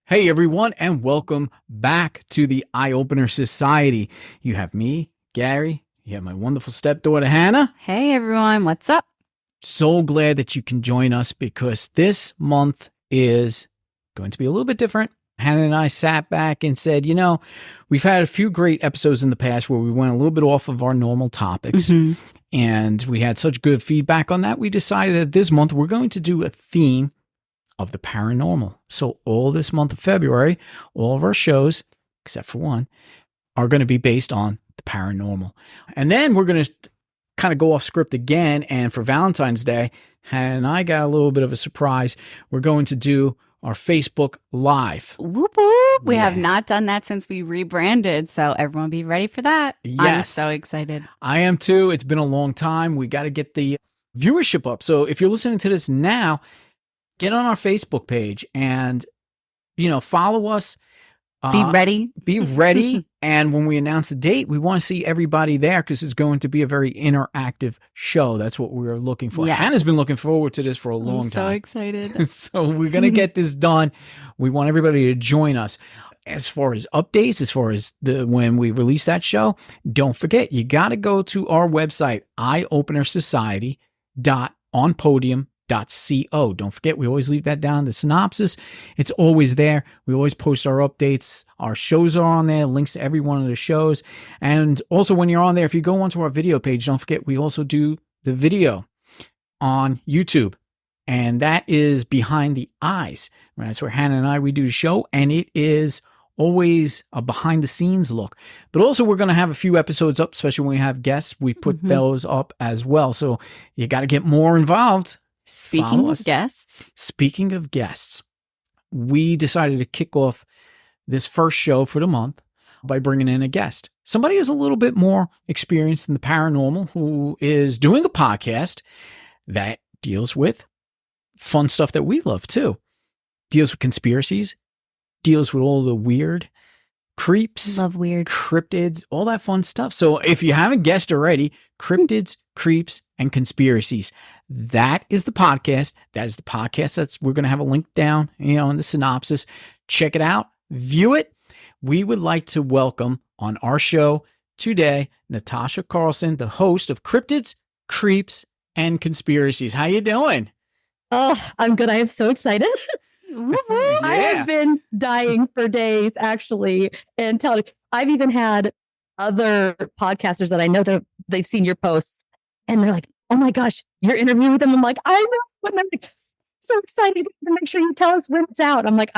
Hey everyone, and welcome back to the Eye Opener Society. You have me, Gary. You have my wonderful stepdaughter, Hannah. Hey everyone, what's up? So glad that you can join us because this month is going to be a little bit different. Hannah and I sat back and said, we've had a few great episodes in the past where we went a little bit off of our normal topics. And we had such good feedback on that. We decided that this month we're going to do a theme of the paranormal. So all this month of February, all of our shows, except for one, are going to be based on the paranormal. And then we're going to kind of go off script again. And for Valentine's Day, and I got a little bit of a surprise. We're going to do our Facebook Live. Whoop, whoop. We have not done that since we rebranded. So everyone be ready for that. Yes. I'm so excited. I am too. It's been a long time. We got to get the viewership up. So if you're listening to this now, get on our Facebook page and, follow us. Be ready. Be ready. And when we announce the date, we want to see everybody there because it's going to be a very interactive show. That's what we're looking for. Yes. Hannah's been looking forward to this for a long time. So excited. So we're going to get this done. We want everybody to join us. As far as updates, as far as when we release that show, don't forget, you got to go to our website, eyeopenersociety.onpodium.co. Don't forget, we always leave that down. The synopsis, it's always there. We always post our updates. Our shows are on there, links to every one of the shows. And also when you're on there, if you go onto our video page, don't forget, we also do the video on YouTube. And that is Behind the Eyes. That's where Hannah and I, we do the show. And it is always a behind the scenes look. But also we're going to have a few episodes up, especially when we have guests. We put those up as well. So you got to get more involved. Speaking of guests, we decided to kick off this first show for the month by bringing in a guest. Somebody who's a little bit more experienced in the paranormal, who is doing a podcast that deals with fun stuff that we love too. Deals with conspiracies, deals with all the weird, creeps, love weird, cryptids, all that fun stuff. So if you haven't guessed already, cryptids, creeps, and conspiracies. That is the podcast. That is the podcast. We're going to have a link down, in the synopsis. Check it out. View it. We would like to welcome on our show today, Natasha Carlson, the host of Cryptids, Creeps, and Conspiracies. How you doing? Oh, I'm good. I am so excited. Yeah. I have been dying for days, actually. And I've even had other podcasters that I know that they've seen your posts and they're like, oh my gosh, you're interviewing with them. I'm like, I know. And I'm like, so excited to make sure you tell us when it's out. I'm like,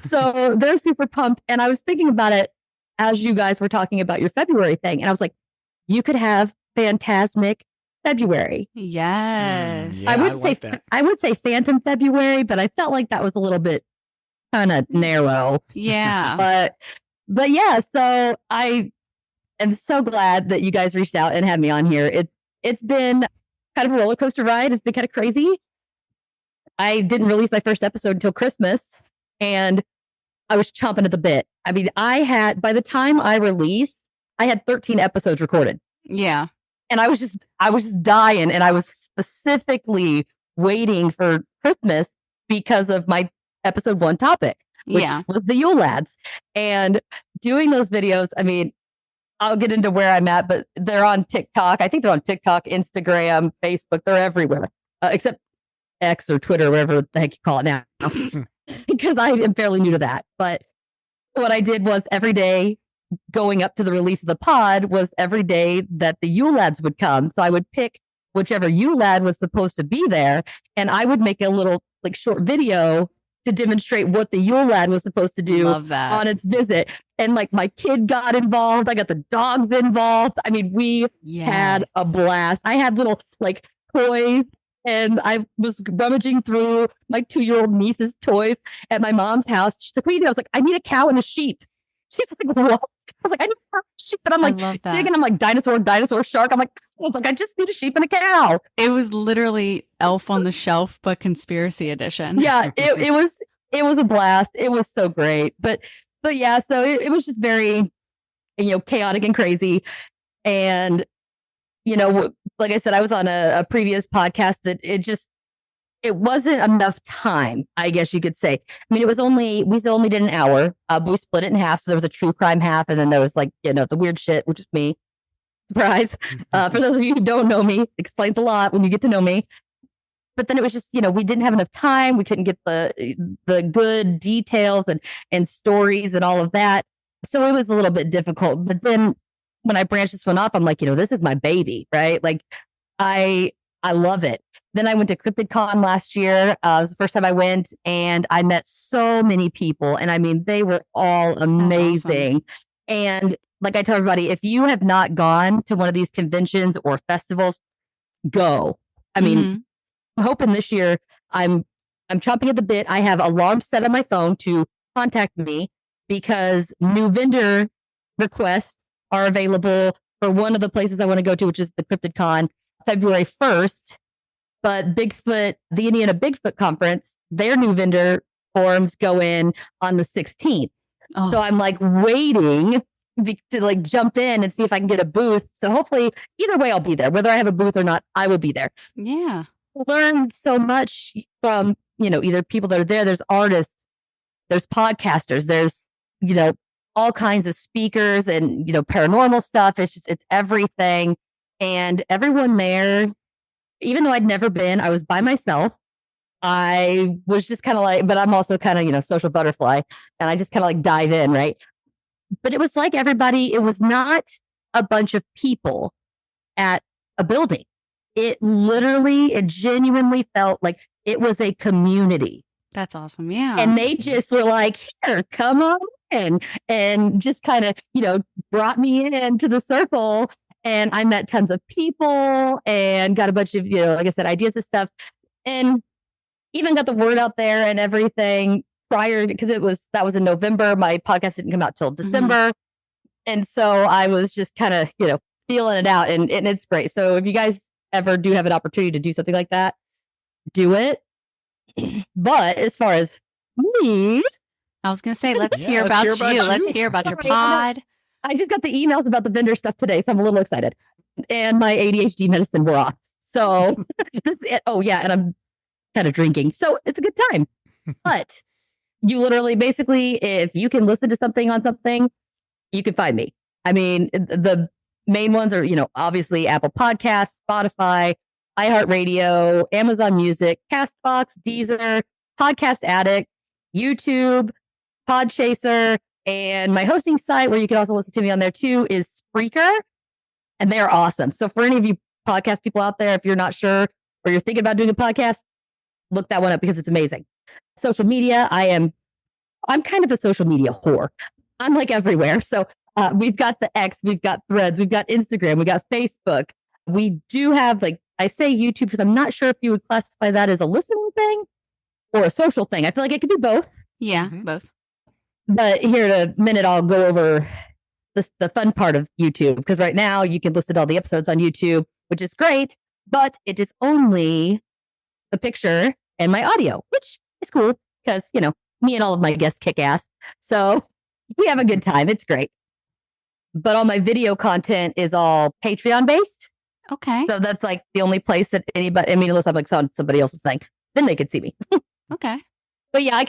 so they're super pumped. And I was thinking about it as you guys were talking about your February thing. And I was like, you could have Phantasmic February. Yes. Yeah, I would say Phantom February, but I felt like that was a little bit kind of narrow. Yeah. But yeah, so I am so glad that you guys reached out and had me on here. It's been kind of a roller coaster ride. It's been kind of crazy. I didn't release my first episode until Christmas and I was chomping at the bit. I mean, by the time I released, I had 13 episodes recorded. Yeah. And I was just dying. And I was specifically waiting for Christmas because of my episode 1 topic, which was the Yule Lads. And doing those videos, I mean, I'll get into where I'm at, but they're on TikTok. I think they're on TikTok, Instagram, Facebook. They're everywhere, except X or Twitter, whatever the heck you call it now, because I am fairly new to that. But what I did was every day going up to the release of the pod was every day that the Yule Lads would come. So I would pick whichever Yule Lad was supposed to be there, and I would make a little short video to demonstrate what the Yule Lad was supposed to do on its visit. And my kid got involved. I got the dogs involved. I mean, we had a blast. I had little toys and I was rummaging through my 2-year-old niece's toys at my mom's house. She's like, what do you do? I was like, I need a cow and a sheep. She's like, what? I was like, I need a sheep. And I'm digging. I'm like, dinosaur, shark. I was like, I just need a sheep and a cow. It was literally Elf on the Shelf, but conspiracy edition. Yeah, it was a blast. It was so great. But yeah, so it was just very, chaotic and crazy. And, like I said, I was on a previous podcast that it wasn't enough time, I guess you could say. I mean, we still only did an hour, but we split it in half. So there was a true crime half, and then there was like, the weird shit, which is me. Surprise. For those of you who don't know me, explains a lot when you get to know me. But then it was just, we didn't have enough time. We couldn't get the good details and stories and all of that. So it was a little bit difficult. But then when I branched this one off, I'm like, this is my baby, right? Like I love it. Then I went to CryptidCon last year. It was the first time I went, and I met so many people. And I mean, they were all amazing. Awesome. And like I tell everybody, if you have not gone to one of these conventions or festivals, go. I mean, I'm hoping this year I'm chomping at the bit. I have alarms set on my phone to contact me because new vendor requests are available for one of the places I want to go to, which is the CryptidCon, February 1st. But Bigfoot, the Indiana Bigfoot Conference, their new vendor forms go in on the 16th. Oh. So I'm like waiting to like jump in and see if I can get a booth. So hopefully either way I'll be there. Whether I have a booth or not, I will be there. Yeah. Learned so much from, either people that are there. There's artists, there's podcasters, there's, all kinds of speakers and, paranormal stuff. It's everything. And everyone there, even though I'd never been, I was by myself. I was just kind of like, but I'm also kind of, social butterfly. And I just kind of like dive in, right? But it was like everybody, it was not a bunch of people at a building. It genuinely felt like it was a community. That's awesome. Yeah. And they just were like, here, come on in. And just kind of, brought me into the circle. And I met tons of people and got a bunch of, like I said, ideas and stuff. And even got the word out there and everything prior, because that was in November. My podcast didn't come out till December. And so I was just kind of, feeling it out, and it's great. So if you guys ever do have an opportunity to do something like that, do it. But as far as me, I was going to say, let's hear about you. Let's hear about your pod. I just got the emails about the vendor stuff today, so I'm a little excited. And my ADHD medicine wore off. So, oh yeah, and I'm kind of drinking. So it's a good time. But you literally, basically, if you can listen to something on something, you can find me. I mean, the main ones are, obviously Apple Podcasts, Spotify, iHeartRadio, Amazon Music, Castbox, Deezer, Podcast Addict, YouTube, Podchaser, and my hosting site, where you can also listen to me on there too, is Spreaker. And they're awesome. So for any of you podcast people out there, if you're not sure or you're thinking about doing a podcast, look that one up because it's amazing. Social media, I'm kind of a social media whore. I'm like everywhere. So we've got the X, we've got Threads, we've got Instagram, we got Facebook. We do have, like, I say YouTube because I'm not sure if you would classify that as a listening thing or a social thing. I feel like it could be both. Yeah, both. But here in a minute, I'll go over the fun part of YouTube, because right now you can listen to all the episodes on YouTube, which is great, but it is only the picture and my audio, which is cool because, me and all of my guests kick ass. So we have a good time. It's great. But all my video content is all Patreon based. Okay. So that's like the only place that anybody, I mean, unless I'm like on somebody else's thing, then they could see me. Okay. But yeah,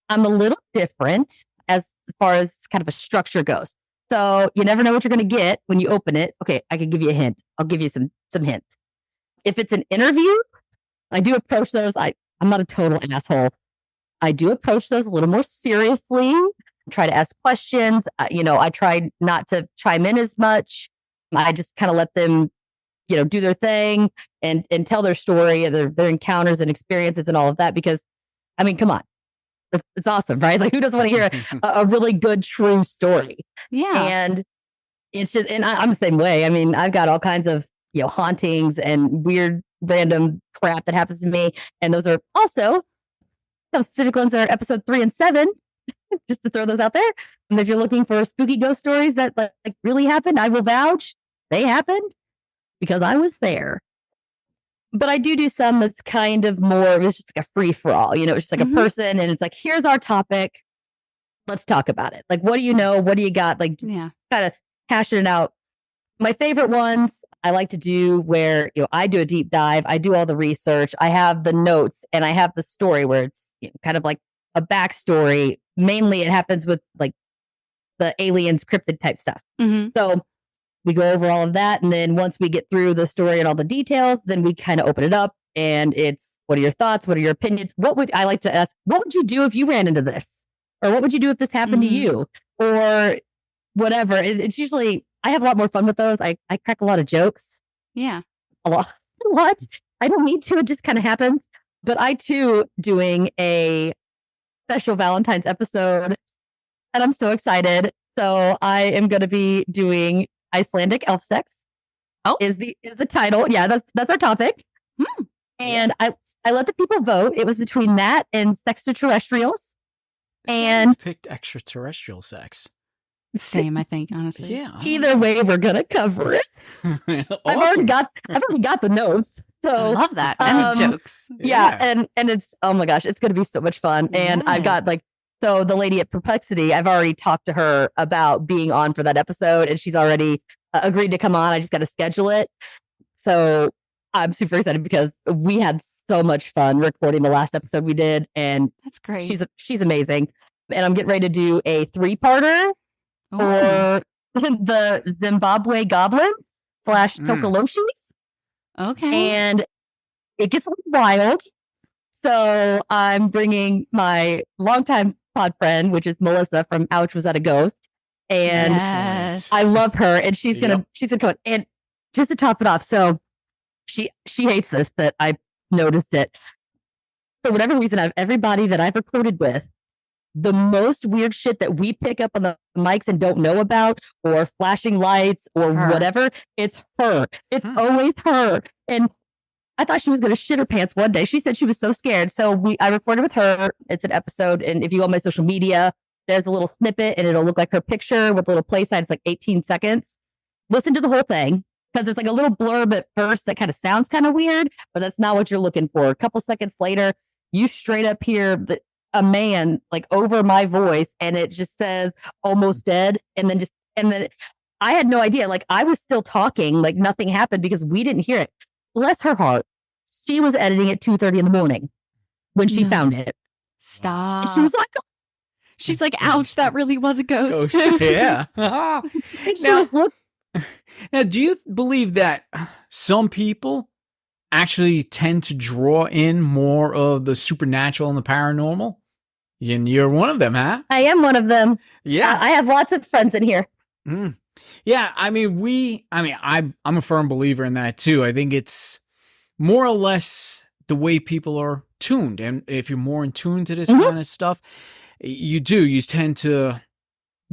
I'm a little different as far as kind of a structure goes. So you never know what you're going to get when you open it. Okay, I can give you a hint. I'll give you some hints. If it's an interview, I do approach those. I'm not a total asshole. I do approach those a little more seriously. Try to ask questions. I try not to chime in as much. I just kind of let them, do their thing and tell their story and their encounters and experiences and all of that. Because, I mean, come on. It's awesome, right? Like, who doesn't want to hear a really good, true story? Yeah. And it's just, and I'm the same way. I mean, I've got all kinds of, hauntings and weird, random crap that happens to me. And those are also some specific ones that are episode 3 and 7, just to throw those out there. And if you're looking for spooky ghost stories that like really happened, I will vouch they happened because I was there. But I do some that's kind of more, it's just like a free for all, it's just like a person and it's like, here's our topic. Let's talk about it. Like, what do you know? What do you got? Like, kind of hashing it out my favorite ones I like to do where, I do a deep dive, I do all the research, I have the notes, and I have the story where it's kind of like a backstory. Mainly it happens with like the aliens, cryptid type stuff. Mm-hmm. So we go over all of that. And then once we get through the story and all the details, then we kind of open it up and it's, what are your thoughts? What are your opinions? I like to ask, what would you do if you ran into this? Or what would you do if this happened to you? Or whatever. It's usually, I have a lot more fun with those. I crack a lot of jokes. Yeah. A lot. I don't need to. It just kind of happens. But I too doing a special Valentine's episode and I'm so excited. So I am going to be doing Icelandic elf sex. Oh, is the title? Yeah, that's our topic. And I let the people vote. It was between that and extraterrestrials. And picked extraterrestrial sex. Same, I think, honestly. Yeah. Either way, we're gonna cover it. Awesome. I've already got the notes. So I love that. And the jokes. Yeah, and it's, oh my gosh, it's gonna be so much fun. And I've got so the lady at Perplexity, I've already talked to her about being on for that episode, and she's already agreed to come on. I just got to schedule it. So I'm super excited because we had so much fun recording the last episode we did, and that's great. She's amazing. And I'm getting ready to do a 3-parter for the Zimbabwe goblin / Tokoloshis. Okay. And it gets a little wild. So I'm bringing my longtime pod friend, which is Melissa from Ouch Was That a Ghost? And I love her. And she's gonna come in. And just to top it off, so she hates this that I noticed it. For whatever reason, out of everybody that I've recorded with, the most weird shit that we pick up on the mics and don't know about, or flashing lights or whatever, it's her. It's always her. And I thought she was going to shit her pants one day. She said she was so scared. So I recorded with her. It's an episode. And if you go on my social media, there's a little snippet and it'll look like her picture with a little play sign. It's like 18 seconds. Listen to the whole thing because there's like a little blurb at first that kind of sounds kind of weird, but that's not what you're looking for. A couple seconds later, you straight up hear a man like over my voice and it just says almost dead. And then I had no idea. Like I was still talking, like nothing happened because we didn't hear it. Bless her heart. She was editing at 2:30 in the morning when she found it. Stop. And she's like, ouch, that really was a ghost. Yeah. Now, do you believe that some people actually tend to draw in more of the supernatural and the paranormal? And you're one of them, huh? I am one of them. Yeah. I have lots of friends in here. Yeah, I'm a firm believer in that too. I think it's more or less the way people are tuned. And if you're more in tune to this kind of stuff, you tend to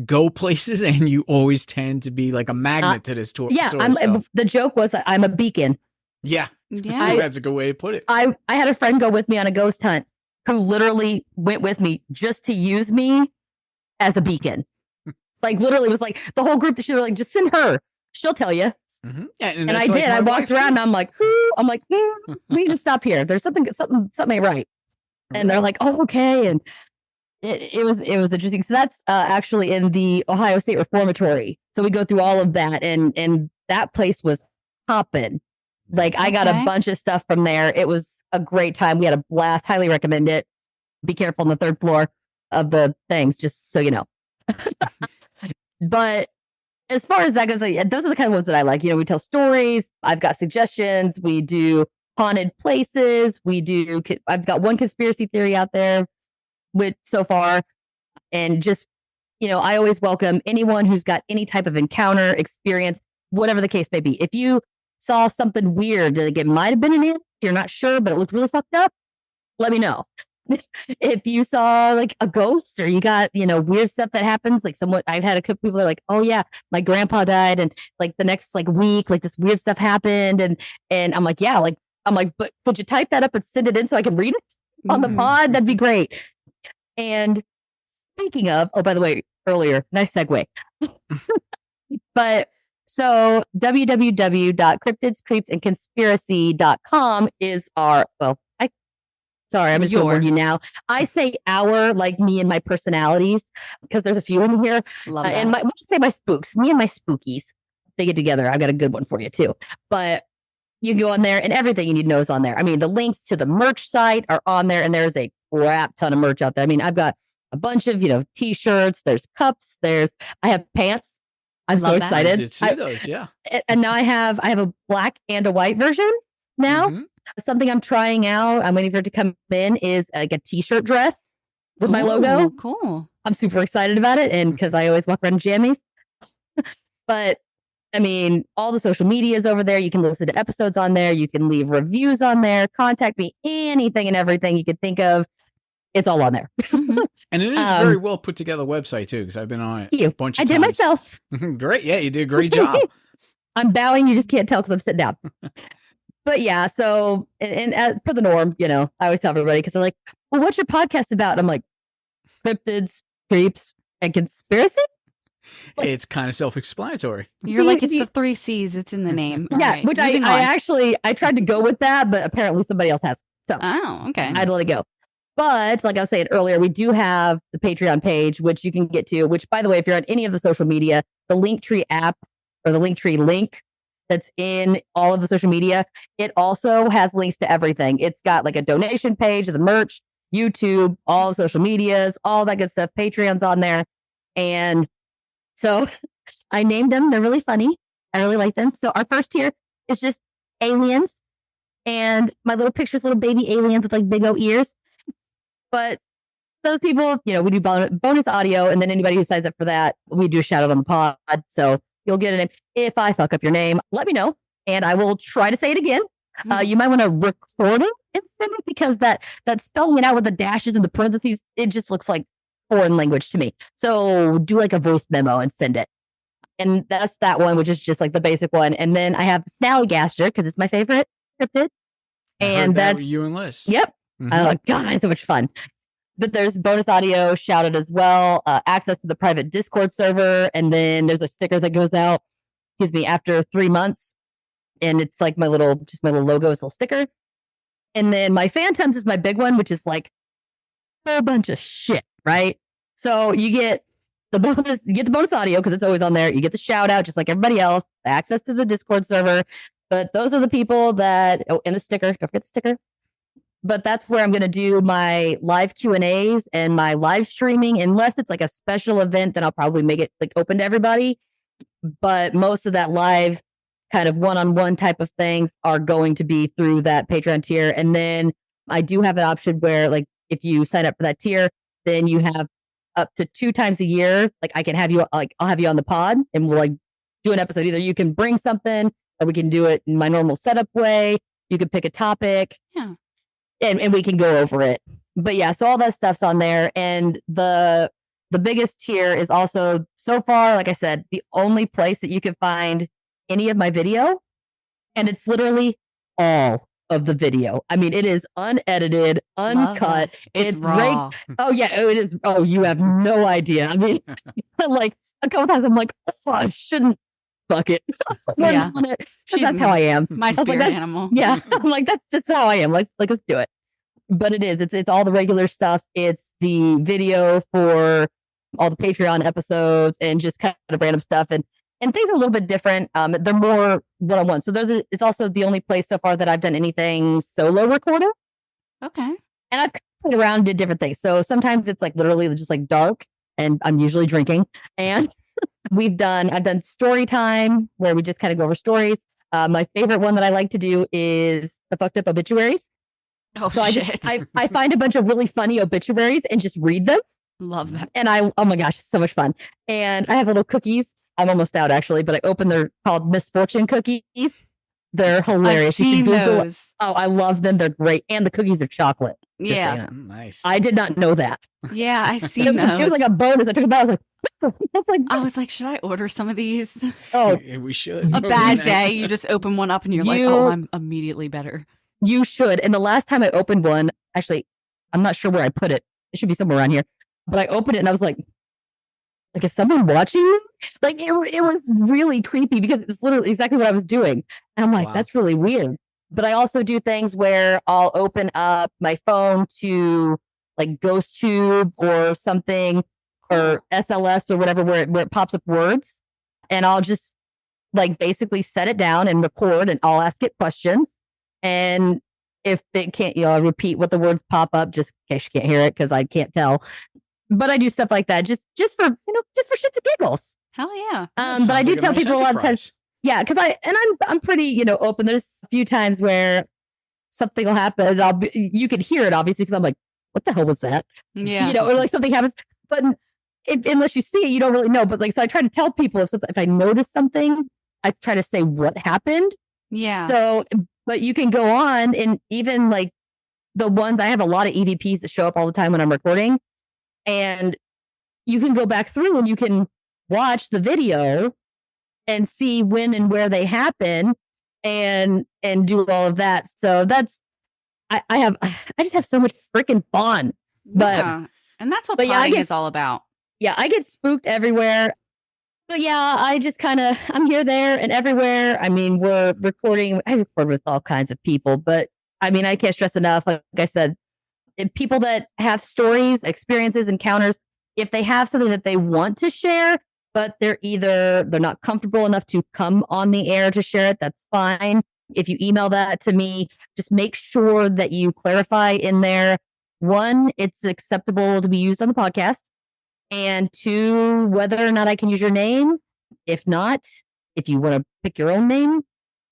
go places and you always tend to be like a magnet to this sort of stuff. The joke was that I'm a beacon. Yeah. That's a good way to put it. I had a friend go with me on a ghost hunt who literally went with me just to use me as a beacon. Like literally was like the whole group that she was like, just send her. She'll tell you. Mm-hmm. Yeah, and I did. I walked around and I'm like, we need to stop here. There's something ain't right. And they're like, oh, okay. And it was interesting. So that's actually in the Ohio State Reformatory. So we go through all of that and that place was hopping. Like I got a bunch of stuff from there. It was a great time. We had a blast. Highly recommend it. Be careful on the 3rd floor of the things, just so you know. But as far as that goes, those are the kind of ones that I like. We tell stories. I've got suggestions. We do haunted places. I've got one conspiracy theory out there with so far. And just, I always welcome anyone who's got any type of encounter, experience, whatever the case may be. If you saw something weird, like it might have been an ant, you're not sure, but it looked really fucked up, let me know. If you saw like a ghost or you got, weird stuff that happens, like I've had a couple people that are like, oh yeah, my grandpa died. And like the next week, like this weird stuff happened. And I'm like, yeah, but could you type that up and send it in so I can read it on the pod? That'd be great. And speaking of, oh, by the way, earlier, nice segue. But so www.cryptids, creeps, and conspiracy.com is our, sorry, I'm just going to warn you now. I say our, like me and my personalities, because there's a few in here. Love that. And we'll just say my spooks, me and my spookies. they get together, I've got a good one for you too. But you can go on there and everything you need to know is on there. I mean, the links to the merch site are on there, and there's a crap ton of merch out there. I mean, I've got a bunch of, t-shirts, there's cups, I have pants. I'm so excited. I did see those, yeah. And now I have a black and a white version now. Mm-hmm. Something I'm trying out, I'm waiting for it to come in, is like a t-shirt dress with my logo. Cool. I'm super excited about it, and because I always walk around in jammies. But I mean, all the social media is over there. You can listen to episodes on there. You can leave reviews on there. Contact me, anything and everything you could think of. It's all on there. And it is a very well put together website too, because I've been on it a bunch of times. I did myself. Great. Yeah, you did a great job. I'm bowing. You just can't tell because I'm sitting down. But yeah, so, and as per the norm, I always tell everybody, because they're like, well, what's your podcast about? And I'm like, cryptids, creeps, and conspiracy? It's kind of self-explanatory. You're like, it's the 3 C's. It's in the name. Yeah, right. Which I tried to go with that, but apparently somebody else has. So okay. I had to let it go. But like I was saying earlier, we do have the Patreon page, which you can get to, which, by the way, if you're on any of the social media, the Linktree app or the Linktree link that's in all of the social media, it also has links to everything. It's got like a donation page, the merch, YouTube, all the social medias, all that good stuff. Patreon's on there. And so I named them. They're really funny. I really like them. So our first tier is just aliens. And my little pictures, little baby aliens with like big old ears. But those people, we do bonus audio. And then anybody who signs up for that, we do a shout out on the pod. So you'll get a name. If I fuck up your name, let me know. And I will try to say it again. You might want to record it and send it, because that spelling it out with the dashes and the parentheses, it just looks like foreign language to me. So do like a voice memo and send it. And that's that one, which is just like the basic one. And then I have Snallygaster, because it's my favorite cryptid. And that's you and Liz. Yep. Oh God, it's so much fun. But there's bonus audio shouted as well, access to the private Discord server, and then there's a sticker that goes out, after 3 months, and it's like my little logo, is a little sticker. And then my Phantoms is my big one, which is like a whole bunch of shit, right? So you get the bonus audio because it's always on there. You get the shout out just like everybody else, access to the Discord server. But those are the people that, and the sticker, don't forget the sticker. But that's where I'm going to do my live Q&As and my live streaming. Unless it's like a special event, then I'll probably make it like open to everybody. But most of that live kind of one-on-one type of things are going to be through that Patreon tier. And then I do have an option where, like, if you sign up for that tier, then you have up to 2 times a year. Like, I can have you, like, I'll have you on the pod and we'll like do an episode. Either you can bring something, or we can do it in my normal setup way. You can pick a topic. Yeah. And we can go over it. But yeah, so all that stuff's on there. And the biggest tier is also, so far, like I said, the only place that you can find any of my video. And it's literally all of the video. I mean, it is unedited, uncut. It's raw. Oh yeah, it is. Oh, you have no idea. I mean, like a couple times I'm like, oh, I shouldn't. Fuck it. Yeah. That's how I am. My spirit animal. Yeah. I'm like, that's just how I am. Let's do it. But it is. It's all the regular stuff. It's the video for all the Patreon episodes and just kind of random stuff. And things are a little bit different. They're more one-on-one. So it's also the only place so far that I've done anything solo recorded. Okay. And I've played around and did different things. So sometimes it's like literally just like dark, and I'm usually drinking. And I've done story time where we just kind of go over stories. My favorite one that I like to do is the fucked up obituaries. Oh, so shit. I find a bunch of really funny obituaries and just read them. Love that. And oh my gosh, it's so much fun. And I have little cookies. I'm almost out actually, but I opened, they're called Misfortune cookies. They're hilarious. I've seen those. Oh, I love them. They're great. And the cookies are chocolate. Yeah. So, you know. Nice. I did not know that. Yeah, I seen those. It was like a bonus. I took it out. I was like, should I order some of these? Oh, we should. A bad day. You just open one up and you're like, oh, I'm immediately better. You should. And the last time I opened one, actually, I'm not sure where I put it. It should be somewhere around here. But I opened it and I was like, is someone watching me? Like, it was really creepy because it was literally exactly what I was doing. And I'm like, wow, that's really weird. But I also do things where I'll open up my phone to like GhostTube or something, or SLS or whatever, where it pops up words. And I'll just like basically set it down and record, and I'll ask it questions. And if it can't, I'll repeat what the words pop up just in case you can't hear it because I can't tell. But I do stuff like that just for just for shits and giggles. Hell yeah. But I do tell people a lot of times, yeah, because I'm pretty open. There's a few times where something will happen, and you can hear it obviously because I'm like, what the hell was that? Yeah, or like something happens, but unless you see it, you don't really know. But like, so I try to tell people if I notice something, I try to say what happened. Yeah. So, but you can go on, and even like the ones, I have a lot of EVPs that show up all the time when I'm recording, and you can go back through and you can watch the video and see when and where they happen and do all of that. So that's, I just have so much freaking fun. But yeah. And that's what potting is all about. Yeah, I get spooked everywhere. So yeah, I just I'm here, there, and everywhere. I mean, I record with all kinds of people, but I mean, I can't stress enough, like I said, people that have stories, experiences, encounters, if they have something that they want to share, but they're not comfortable enough to come on the air to share it, that's fine. If you email that to me, just make sure that you clarify in there, 1, it's acceptable to be used on the podcast, and 2, whether or not I can use your name. If not, if you want to pick your own name,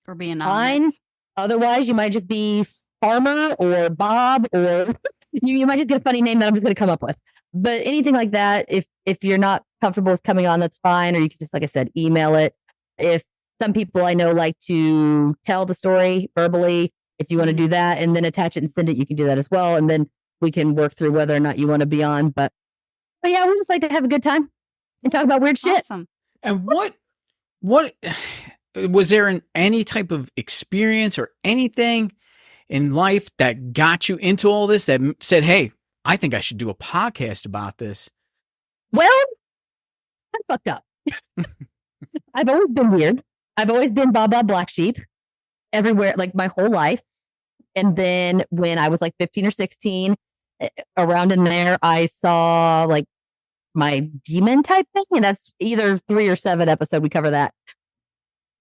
or be anonymous, fine. Otherwise, you might just be Farmer or Bob, or you might just get a funny name that I'm just going to come up with. But anything like that, if you're not comfortable with coming on, that's fine. Or you can just, like I said, email it. If some people I know like to tell the story verbally, if you want to do that and then attach it and send it, you can do that as well. And then we can work through whether or not you want to be on. But yeah, we just like to have a good time and talk about weird shit. Awesome. And what was there any type of experience or anything in life that got you into all this, that said, hey, I think I should do a podcast about this? Well, I'm fucked up. I've always been weird. I've always been Baba Black Sheep everywhere, like my whole life. And then when I was like 15 or 16, around in there, I saw like my demon type thing. And that's either 3 or 7 episode. We cover that.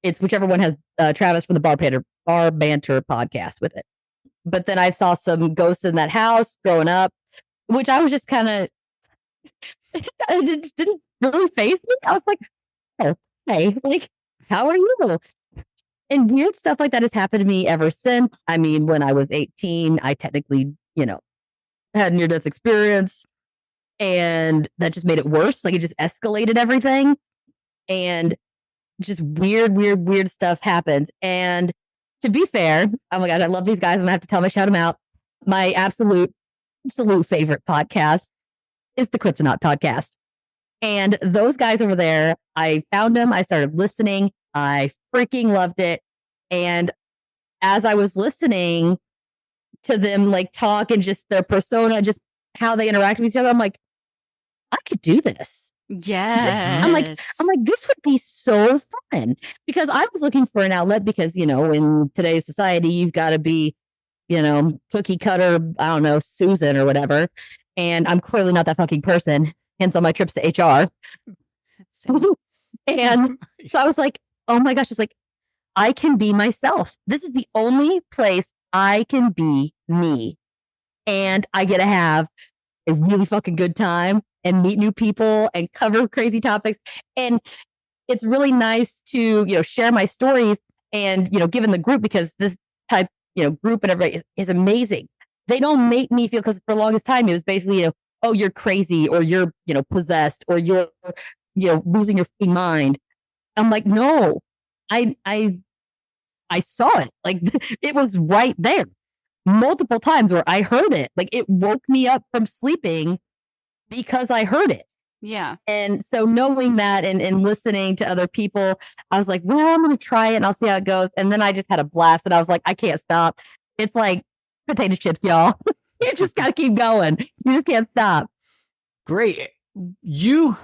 It's whichever one has Travis from the Bar Banter podcast with it. But then I saw some ghosts in that house growing up, which I was just kind of, it just didn't really faze me. I was like, oh, hey, like, how are you? And weird stuff like that has happened to me ever since. I mean, when I was 18, I technically, had a near-death experience, and that just made it worse. Like, it just escalated everything, and just weird stuff happens. And to be fair, oh my God, I love these guys. I'm gonna have to shout them out. My absolute favorite podcast is the Kryptonite podcast. And those guys over there, I found them. I started listening. I freaking loved it. And as I was listening to them like talk and just their persona, just how they interact with each other, I'm like, I could do this. Yes. I'm like, this would be so fun, because I was looking for an outlet, because, in today's society, you've got to be, cookie cutter, I don't know, Susan or whatever. And I'm clearly not that fucking person. Hence all my trips to HR. And so I was like, oh my gosh, it's like, I can be myself. This is the only place I can be me. And I get to have a really fucking good time and meet new people and cover crazy topics. And it's really nice to, share my stories and, given the group, because this type, group and everybody is amazing. They don't make me feel, because for the longest time, it was basically, oh, you're crazy, or you're, possessed, or you're, losing your mind. I'm like, no, I saw it. Like, it was right there multiple times where I heard it. Like, it woke me up from sleeping because I heard it. Yeah. And so knowing that and listening to other people, I was like, well, I'm going to try it and I'll see how it goes. And then I just had a blast, and I was like, I can't stop. It's like potato chips, y'all. You just got to keep going. You just can't stop. Great. You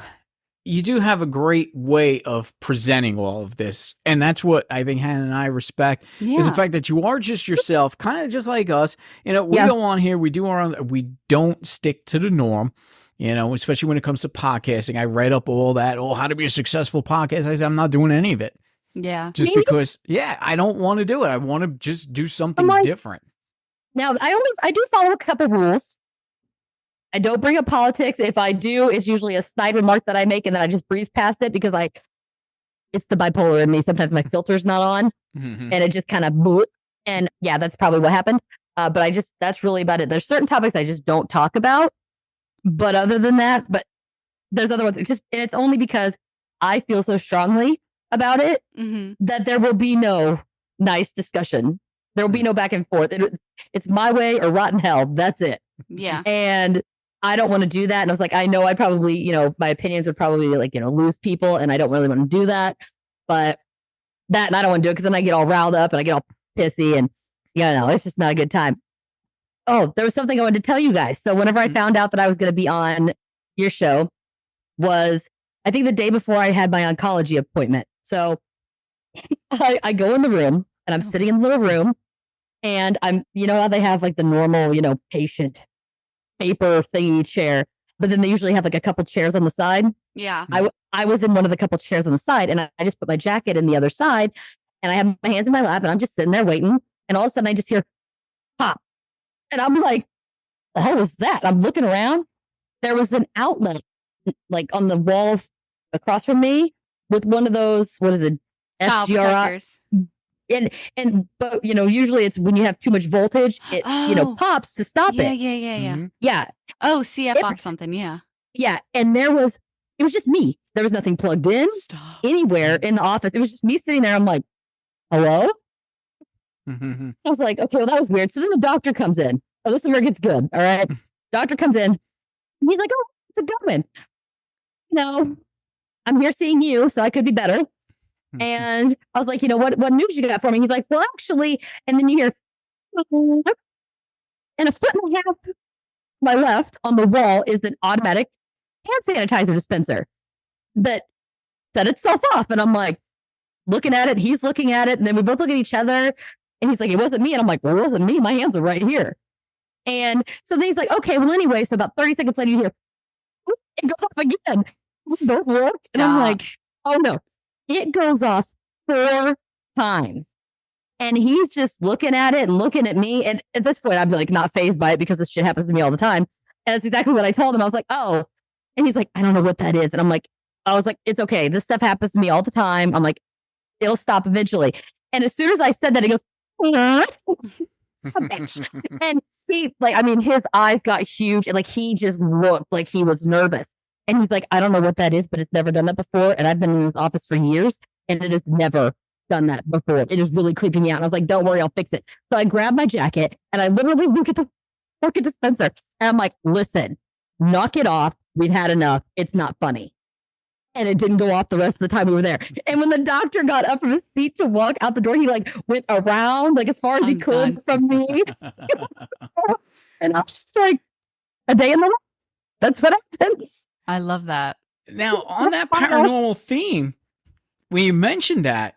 do have a great way of presenting all of this. And that's what I think Hannah and I respect, is the fact that you are just yourself, kind of just like us. We go on here, we do our own, we don't stick to the norm, especially when it comes to podcasting. I read up all that, how to be a successful podcast. I said, I'm not doing any of it. Yeah. Just because, I don't want to do it. I want to just do something different. Now, I do follow a couple rules. I don't bring up politics. If I do, it's usually a snide remark that I make, and then I just breeze past it because it's the bipolar in me. Sometimes my filter's not on, and it just kind of boop. And yeah, that's probably what happened. But that's really about it. There's certain topics I just don't talk about. But other than that, there's other ones. It's only because I feel so strongly about it that there will be no nice discussion. There will be no back and forth. It's my way or rotten hell. That's it. Yeah. And I don't want to do that. And I was like, I know I probably, my opinions would probably lose people. And I don't really want to do that. But I don't want to do it because then I get all riled up and I get all pissy and, it's just not a good time. Oh, there was something I wanted to tell you guys. So whenever I found out that I was going to be on your show was, I think the day before I had my oncology appointment. So I go in the room and I'm sitting in the little room and I'm, how they have like the normal, patient paper thingy chair, but then they usually have like a couple chairs on the side. Yeah. I was in one of the couple chairs on the side and I just put my jacket in the other side and I have my hands in my lap and I'm just sitting there waiting. And all of a sudden I just hear pop. And I'm like, the hell was that? I'm looking around. There was an outlet like on the wall across from me with one of those, what is it? Child protectors. But usually it's when you have too much voltage, it pops to stop it. Yeah. Yeah. Oh, CFR something. Yeah. Yeah. And it was just me. There was nothing plugged in anywhere in the office. It was just me sitting there. I'm like, hello? I was like, okay, well, that was weird. So then the doctor comes in. Oh, this is where it gets good. All right. Doctor comes in. He's like, oh, what's it going? I'm here seeing you, so I could be better. And I was like, what news you got for me? He's like, well, actually, and then you hear, and a foot and a half to my left on the wall is an automatic hand sanitizer dispenser that set itself off. And I'm like, looking at it, he's looking at it, and then we both look at each other, and he's like, it wasn't me. And I'm like, well, it wasn't me. My hands are right here. And so then he's like, okay, well, anyway, so about 30 seconds later, you hear, it goes off again. We both looked, and I'm like, oh no. It goes off 4 times. And he's just looking at it and looking at me. And at this point, I'd be like, not fazed by it because this shit happens to me all the time. And that's exactly what I told him. I was like, oh. And he's like, I don't know what that is. And I was like, it's okay. This stuff happens to me all the time. I'm like, it'll stop eventually. And as soon as I said that, he goes, and his eyes got huge. And he just looked like he was nervous. And he's like, I don't know what that is, but it's never done that before. And I've been in this office for years and it has never done that before. It is really creeping me out. And I was like, don't worry, I'll fix it. So I grabbed my jacket and I literally look at the fucking dispenser. And I'm like, listen, knock it off. We've had enough. It's not funny. And it didn't go off the rest of the time we were there. And when the doctor got up from his seat to walk out the door, he went around as far as he could from me. And I was just like, a day in the life. That's what happens. I love that. Now, on that paranormal theme, when you mentioned that,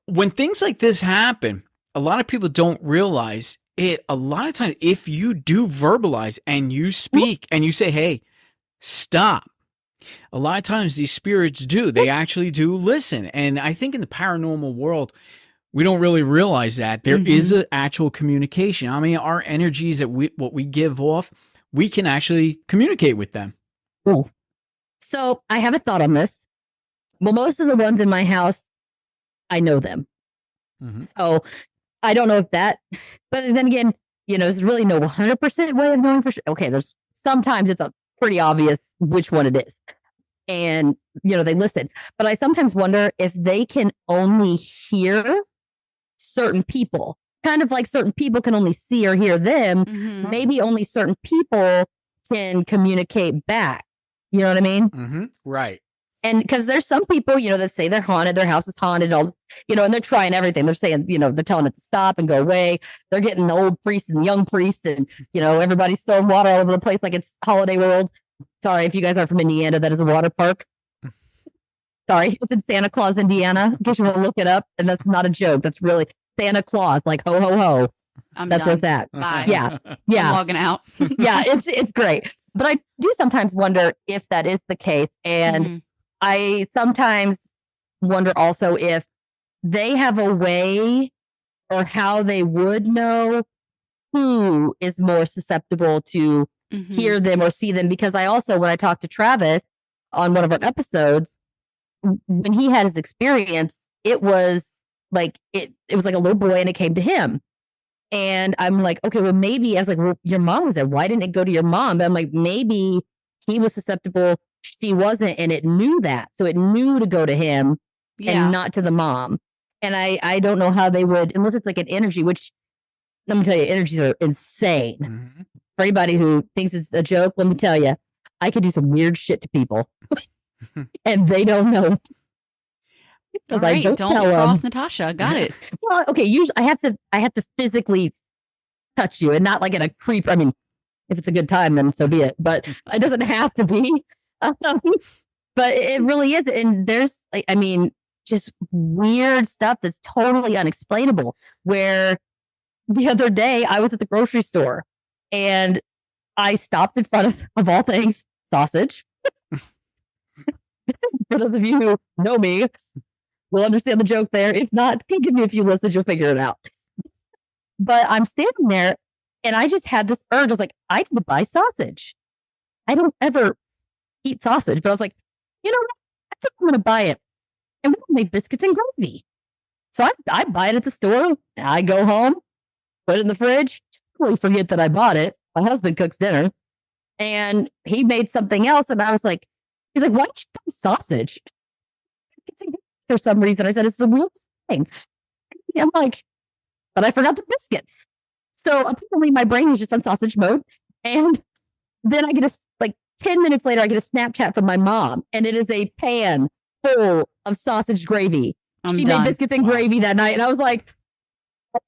when things like this happen, a lot of people don't realize it. A lot of times, if you do verbalize and you speak and you say, hey, stop, a lot of times these spirits do. They actually do listen. And I think in the paranormal world, we don't really realize that there is an actual communication. I mean, our energies what we give off, we can actually communicate with them. Ooh. So I have a thought on this. Well, most of the ones in my house, I know them. So I don't know if that, but then again, there's really no 100% way of knowing for sure. Okay, sometimes it's a pretty obvious which one it is. And, they listen. But I sometimes wonder if they can only hear certain people, kind of like certain people can only see or hear them. Maybe only certain people can communicate back. You know what I mean? Right. And because there's some people, that say they're haunted, their house is haunted, and they're trying everything. They're saying, they're telling it to stop and go away. They're getting the old priests and young priests and, everybody's throwing water all over the place like it's Holiday World. Sorry, if you guys are from Indiana, that is a water park. Sorry, it's in Santa Claus, Indiana. In case you want to look it up. And that's not a joke. That's really Santa Claus, like ho, ho, ho. That's what's that. Bye. Yeah. I'm logging out. Yeah, it's great. But I do sometimes wonder if that is the case. And I sometimes wonder also if they have a way or how they would know who is more susceptible to hear them or see them. Because I also, when I talked to Travis on one of our episodes, when he had his experience, it was like it was like a little boy and it came to him. And I'm like, okay, well, maybe I was like, well, your mom was there. Why didn't it go to your mom? But I'm like, maybe he was susceptible. She wasn't. And it knew that. So it knew to go to him and not to the mom. And I don't know how they would, unless it's like an energy, which let me tell you, energies are insane. Mm-hmm. For anybody who thinks it's a joke, let me tell you, I could do some weird shit to people and they don't know. All right, don't cross Natasha. Got it. Well, okay. Usually, I have to physically touch you, and not like in a creep. I mean, if it's a good time, then so be it. But it doesn't have to be. But it really is, and there's, like, I mean, just weird stuff that's totally unexplainable. Where the other day I was at the grocery store, and I stopped in front of all things sausage. For those of you who know me, will understand the joke there. If not, give me a few listens, you'll figure it out. But I'm standing there and I just had this urge. I was like, I need to buy sausage. I don't ever eat sausage, but I was like, you know what? I think I'm going to buy it. And we'll make biscuits and gravy. So I buy it at the store. I go home, put it in the fridge, totally forget that I bought it. My husband cooks dinner and he made something else. And I was like, he's like, why don't you buy sausage? For some reason, I said, it's the weirdest thing. I'm like, but I forgot the biscuits. So apparently my brain is just on sausage mode. And then I get 10 minutes later, I get a Snapchat from my mom, and it is a pan full of sausage gravy. She made biscuits and gravy that night. And I was like,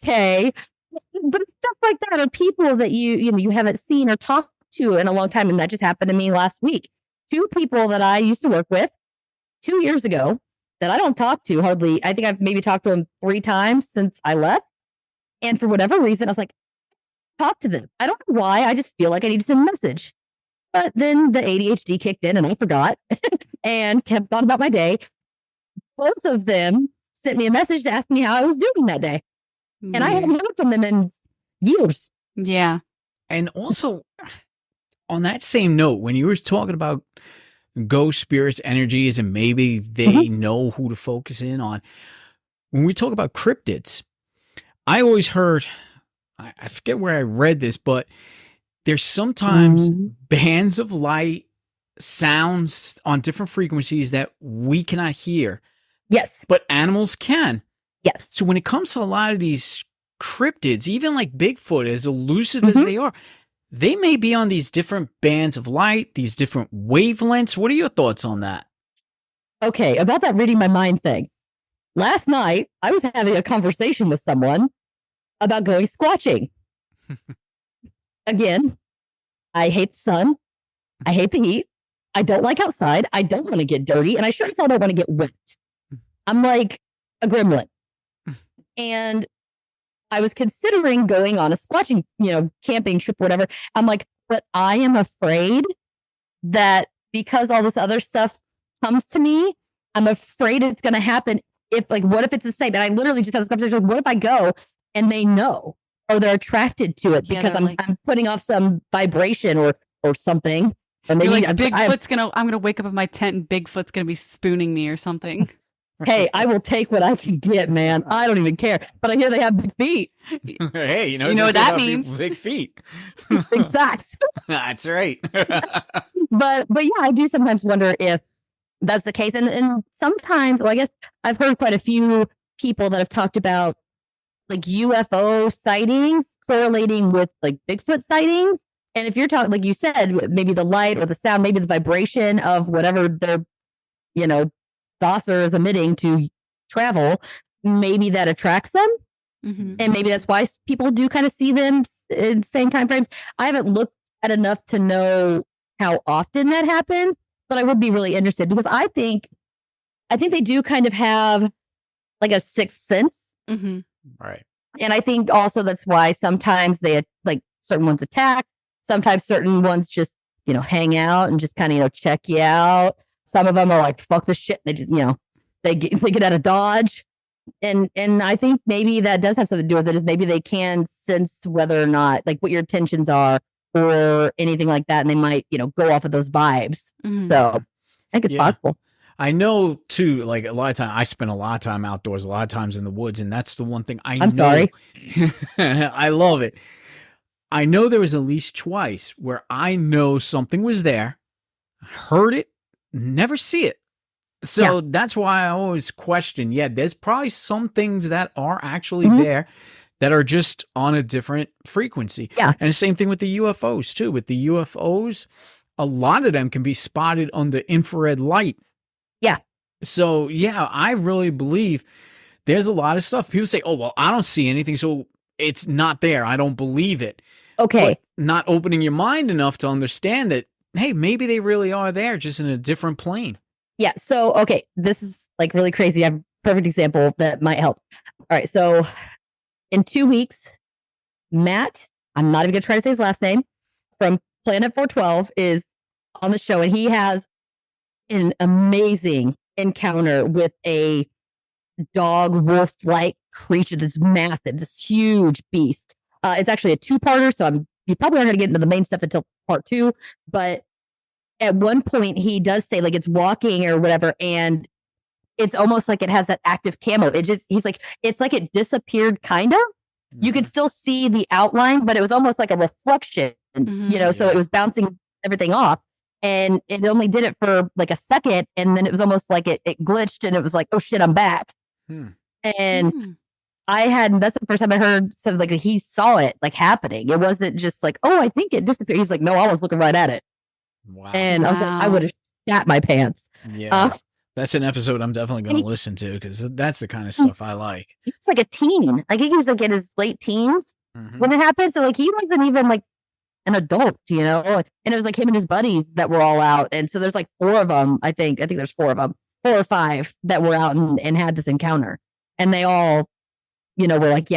okay. But stuff like that are people that you haven't seen or talked to in a long time. And that just happened to me last week. 2 people that I used to work with 2 years ago that I don't talk to hardly. I think I've maybe talked to them 3 times since I left. And for whatever reason, I was like, talk to them. I don't know why. I just feel like I need to send a message. But then the ADHD kicked in and I forgot and kept on about my day. Both of them sent me a message to ask me how I was doing that day. And I haven't heard from them in years. Yeah. And also, on that same note, when you were talking about ghost spirits, energies, and maybe they know who to focus in on, when we talk about cryptids, I always heard, I forget where I read this, but there's sometimes bands of light, sounds on different frequencies that we cannot hear. Yes. But animals can. Yes. So when it comes to a lot of these cryptids, even like Bigfoot, as elusive as they are, they may be on these different bands of light, these different wavelengths. What are your thoughts on that? Okay, about that reading my mind thing. Last night, I was having a conversation with someone about going squatching. Again, I hate the sun. I hate the heat. I don't like outside. I don't want to get dirty. And I sure as hell don't want to get wet. I'm like a gremlin. And I was considering going on a squatching, camping trip, whatever. I'm like, but I am afraid that because all this other stuff comes to me, I'm afraid it's going to happen. What if it's the same? And I literally just had this conversation. What if I go and they know, or they're attracted to it because I'm putting off some vibration or something. Or maybe Bigfoot's I'm gonna wake up in my tent and Bigfoot's gonna be spooning me or something. Hey, I will take what I can get, man. I don't even care. But I hear they have big feet. Hey, you know what that means? Big feet. Big socks. That's right. But yeah, I do sometimes wonder if that's the case. And sometimes, I guess I've heard quite a few people that have talked about like UFO sightings correlating with like Bigfoot sightings. And if you're talking, like you said, maybe the light or the sound, maybe the vibration of whatever their, saucer is emitting to travel, maybe that attracts them. Mm-hmm. And maybe that's why people do kind of see them in the same time frames. I haven't looked at enough to know how often that happens, but I would be really interested because I think they do kind of have like a sixth sense. Mm-hmm. Right. And I think also that's why sometimes they like certain ones attack. Sometimes certain ones just, hang out and just kind of, check you out. Some of them are like, fuck this shit. They just, they get out of Dodge. And I think maybe that does have something to do with it, is maybe they can sense whether or not, like, what your intentions are or anything like that. And they might, go off of those vibes. So I think it's possible. I know too, like a lot of time I spend a lot of time outdoors, a lot of times in the woods. And that's the one thing I'm sorry. I love it. I know there was at least twice where I know something was there, heard it, never see it. So that's why I always question, there's probably some things that are actually there that are just on a different frequency. Yeah. And the same thing with the UFOs too. With the UFOs, a lot of them can be spotted under infrared light. Yeah. So I really believe there's a lot of stuff. People say, oh, well, I don't see anything, so it's not there. I don't believe it. Okay. But not opening your mind enough to understand that, hey, maybe they really are there, just in a different plane. Yeah. So, okay, this is like really crazy. I have a perfect example that might help. All right. So in 2 weeks, Matt, I'm not even going to try to say his last name, from Planet 412 is on the show, and he has an amazing encounter with a dog wolf-like creature that's massive, this huge beast. It's actually a 2-parter, so you probably aren't going to get into the main stuff until part 2, but at one point he does say, like, it's walking or whatever, and it's almost like it has that active camo. He's like, it's like it disappeared, kind of. You could still see the outline, but it was almost like a reflection, so it was bouncing everything off. And it only did it for like a second, and then it was almost like it glitched, and it was like, oh shit, I'm back. And that's the first time I heard something like he saw it like happening. It wasn't just like, oh, I think it disappeared. He's like, no, I was looking right at it. Wow. And I was like, I would have shat my pants. Yeah. That's an episode I'm definitely going to listen to, because that's the kind of stuff I like. He was like a teen. Like, he was like in his late teens when it happened. So like, he wasn't even like an adult, and it was like him and his buddies that were all out. And so there's like 4 of them. I think there's 4 of them, 4 or 5 that were out and had this encounter. And they all, were like,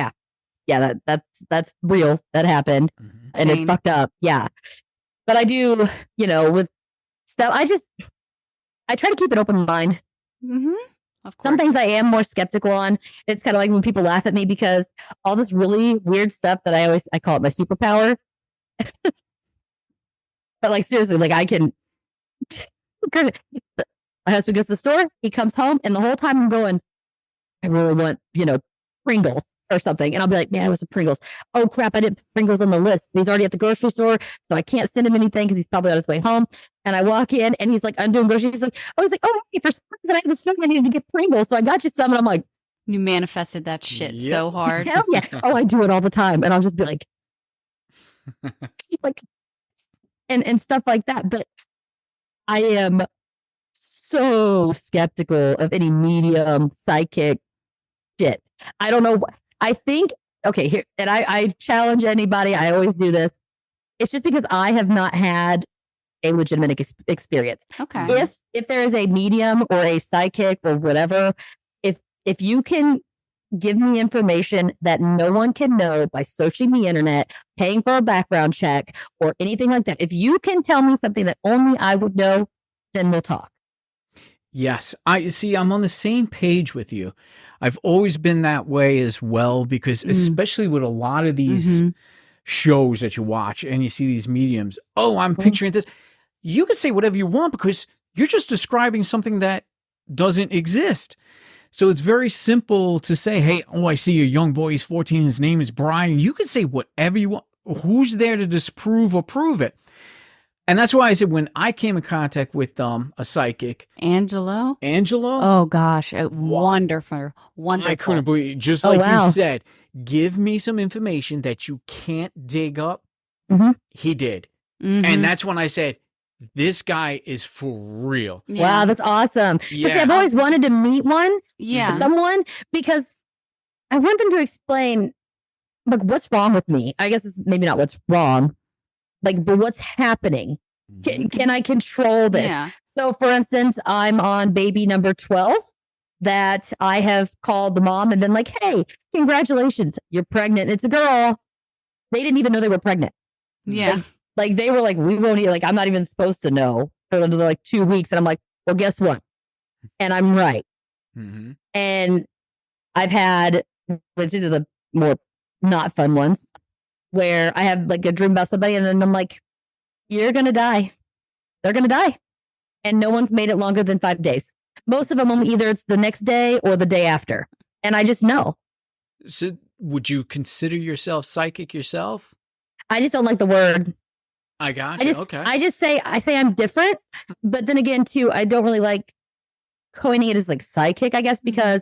that's real. That happened. And it's fucked up. Yeah. But I do, with stuff, I try to keep an open mind. Of course. Some things I am more skeptical on. It's kind of like when people laugh at me, because all this really weird stuff that I call it my superpower. But like, seriously, like, I can. My husband goes to the store, he comes home, and the whole time I'm going, I really want, Pringles or something. And I'll be like, man, it was the Pringles. Oh crap, I didn't put Pringles on the list. He's already at the grocery store, so I can't send him anything because he's probably on his way home. And I walk in, and he's like, I'm doing groceries. He's like, oh, hey, for some reason I had this feeling I needed to get Pringles, so I got you some. And I'm like, you manifested that shit so hard. Hell yeah. Oh, I do it all the time. And I'll just be like, and stuff like that. But I am so skeptical of any medium, psychic shit. I don't know. I think, okay, here, and I challenge anybody. I always do this. It's just because I have not had a legitimate experience. Okay. If there is a medium or a psychic or whatever, if you can give me information that no one can know by searching the internet, paying for a background check, or anything like that, if you can tell me something that only I would know, then we'll talk. Yes. I'm on the same page with you. I've always been that way as well, because especially with a lot of these shows that you watch and you see these mediums, I'm picturing this. You can say whatever you want because you're just describing something that doesn't exist. So it's very simple to say, hey, I see a young boy, he's 14, his name is Brian. You can say whatever you want. Who's there to disprove or prove it? And that's why I said, when I came in contact with a psychic, Angelo. Oh gosh, wonderful. I couldn't believe it. Just like you said, give me some information that you can't dig up. He did. And that's when I said, this guy is for real. Yeah. Wow, that's awesome. Yeah. See, I've always wanted to meet someone, because I want them to explain, like, what's wrong with me. I guess it's maybe not what's wrong, like, but what's happening. Can I control this? Yeah. So, for instance, I'm on baby number 12 that I have called the mom and been like, hey, congratulations, you're pregnant. It's a girl. They didn't even know they were pregnant. Yeah. Like they were like, we won't even, like, I'm not even supposed to know for another like 2 weeks. And I'm like, well, guess what? And I'm right. And I've had, which are the more not fun ones, where I have like a dream about somebody and then I'm like, you're going to die. They're going to die. And no one's made it longer than 5 days. Most of them, either it's the next day or the day after. And I just know. So would you consider yourself psychic yourself? I just don't like the word. I got you. Okay. I say I'm different. But then again, too, I don't really like coining it as like psychic, I guess, because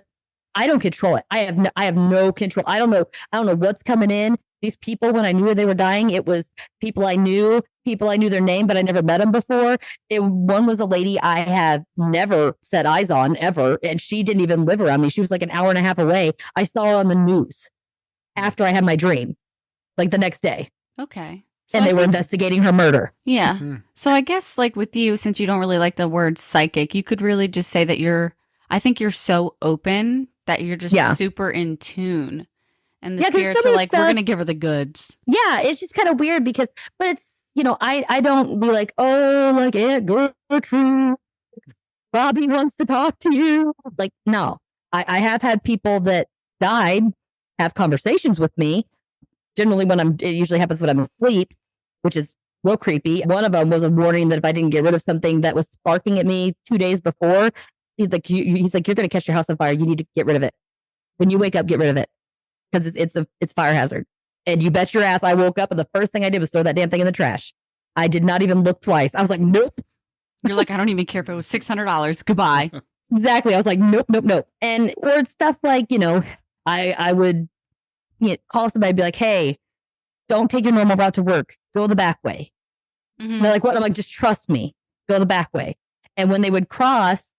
I don't control it. I have no control. I don't know what's coming in. These people, when I knew they were dying, it was people I knew their name, but I never met them before. One was a lady I have never set eyes on ever, and she didn't even live around me. She was like an hour and a half away. I saw her on the news after I had my dream, like the next day. Okay. So and they were investigating her murder. Yeah. Mm-hmm. So I guess like with you, since you don't really like the word psychic, you could really just say that I think you're so open that you're just super in tune. And the spirits are like, we're going to give her the goods. Yeah, it's just kind of weird but it's, I don't be like, oh, like Aunt Gertrude, Bobby wants to talk to you. Like, no, I have had people that died have conversations with me. Generally it usually happens when I'm asleep, which is real creepy. One of them was a warning that if I didn't get rid of something that was sparking at me 2 days before, he's like, you're going to catch your house on fire. You need to get rid of it. When you wake up, get rid of it. Because it's fire hazard. And you bet your ass I woke up and the first thing I did was throw that damn thing in the trash. I did not even look twice. I was like, nope. You're like, I don't even care if it was $600. Goodbye. Exactly. I was like, nope. And or it's stuff like, I would call somebody and be like, hey, don't take your normal route to work. Go the back way. Mm-hmm. They're like, what? I'm like, just trust me. Go the back way. And when they would cross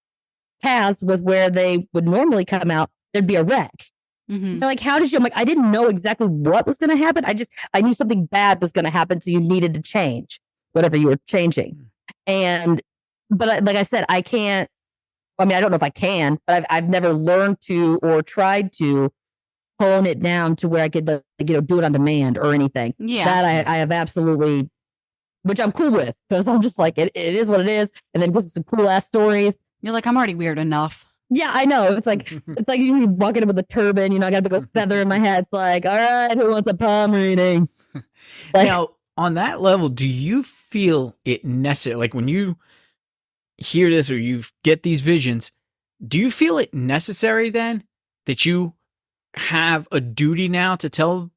paths with where they would normally come out, there'd be a wreck. Mm-hmm. They're like, how did you? I'm like, I didn't know exactly what was going to happen. I knew something bad was going to happen. So you needed to change whatever you were changing. But like I said, I can't, I don't know if I can, but I've never learned to or tried to hone it down to where I could, do it on demand or anything. Yeah. That I have absolutely, which I'm cool with because I'm just like, it is what it is. And then this is some cool ass stories. You're like, I'm already weird enough. Yeah, I know. It's like you walking in with a turban, I got a big feather in my head. It's like, all right, who wants a palm reading? Like, now, on that level, do you feel it necessary? Like when you hear this or you get these visions, do you feel it necessary then that you have a duty now to tell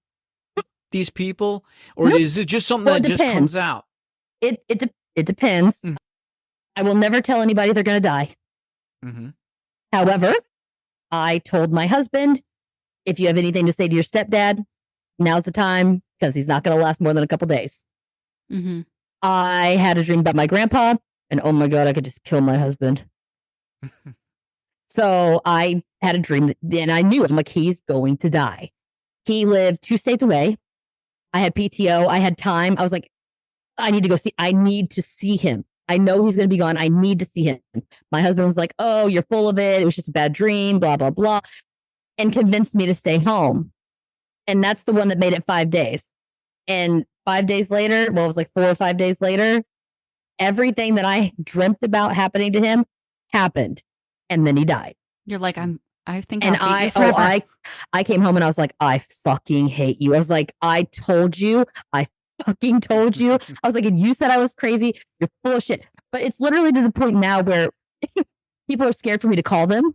these people? Or is it just something that just comes out? It depends. Mm-hmm. I will never tell anybody they're going to die. Mm-hmm. However, I told my husband, if you have anything to say to your stepdad, now's the time because he's not going to last more than a couple days. Mm-hmm. I had a dream about my grandpa and oh my God, I could just kill my husband. So I had a dream and I knew it. I'm like, he's going to die. He lived 2 states away. I had PTO. I had time. I was like, I need to see him. I know he's going to be gone. I need to see him. My husband was like, oh, you're full of it. It was just a bad dream, blah, blah, blah. And convinced me to stay home. And that's the one that made it 5 days. And 5 days later, it was like 4 or 5 days later, everything that I dreamt about happening to him happened. And then he died. You're like, I think and I came home and I was like, I fucking hate you. I was like, I told you. I fucking told you. I was like, and you said I was crazy. You're full of shit. But it's literally to the point now where people are scared for me to call them.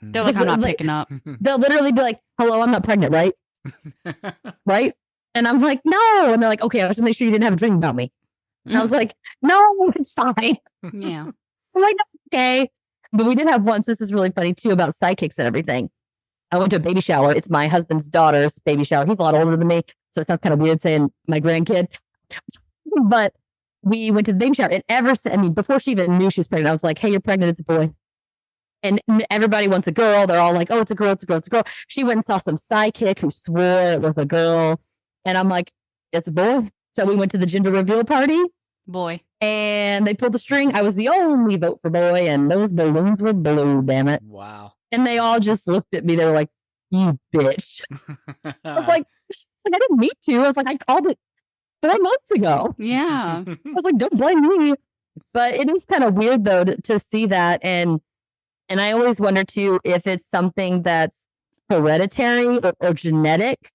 They're like, I'm not picking up. They'll literally be like, hello, I'm not pregnant, right? Right? And I'm like, no. And they're like, okay, I was just make sure you didn't have a dream about me. And I was like, no, it's fine. Yeah. I'm like, okay. But we did have once, this is really funny too, about psychics and everything. I went to a baby shower. It's my husband's daughter's baby shower. He's a lot older than me. So it sounds kind of weird saying my grandkid. But we went to the baby shower. And before she even knew she was pregnant, I was like, hey, you're pregnant. It's a boy. And everybody wants a girl. They're all like, oh, it's a girl. It's a girl. It's a girl. She went and saw some psychic who swore it was a girl. And I'm like, it's a boy. So we went to the gender reveal party. Boy. And they pulled the string. I was the only vote for boy. And those balloons were blue, damn it. Wow. And they all just looked at me. They were like, you bitch. I was like, I didn't mean to. I was like, I called it 4 months ago. Yeah. I was like, don't blame me. But it is kind of weird, though, to see that. And I always wonder, too, if it's something that's hereditary or genetic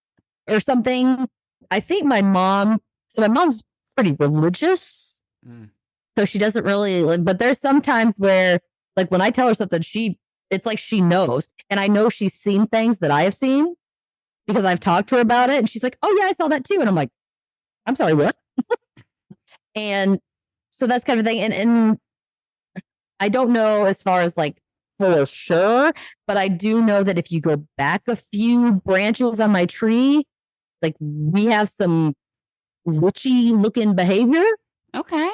or something. I think my mom's pretty religious. So she doesn't really, but there's some times where, like, when I tell her something, it's like she knows. And I know she's seen things that I have seen because I've talked to her about it. And she's like, oh, yeah, I saw that too. And I'm like, I'm sorry, what? And so that's kind of thing. And I don't know as far as like for sure, but I do know that if you go back a few branches on my tree, like we have some witchy looking behavior. Okay.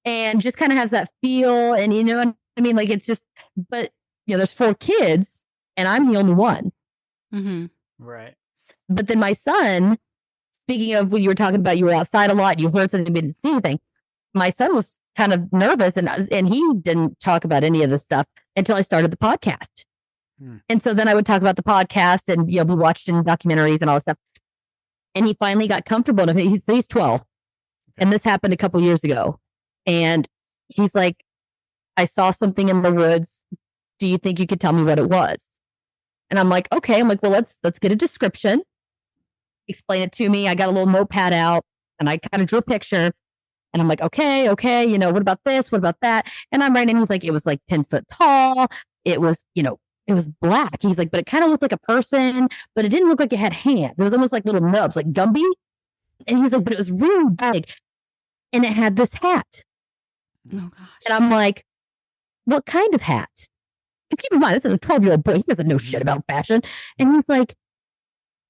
And just kind of has that feel. And you know what I mean? Like it's just, but you know, there's 4 kids and I'm the only one. Right. But then my son, speaking of when you were talking about you were outside a lot, you heard something, but didn't see anything. My son was kind of nervous and he didn't talk about any of this stuff until I started the podcast. And so then I would talk about the podcast and, you know, we watched in documentaries and all this stuff. And he finally got comfortable. He's 12. And this happened a couple years ago. And he's like, I saw something in the woods. Do you think you could tell me what it was? And I'm like, okay. I'm like, well, let's get a description. Explain it to me. I got a little notepad out and I kind of drew a picture. And I'm like, okay. You know, what about this? What about that? And I'm writing. He's like, it was like 10 foot tall. It was, you know, it was black. He's like, but it kind of looked like a person, but it didn't look like it had hands. It was almost like little nubs, like Gumby. And he's like, but it was really big. And it had this hat. Oh, gosh. And I'm like, what kind of hat? Because keep in mind, this is a 12-year-old boy. He doesn't know shit about fashion. And he's like,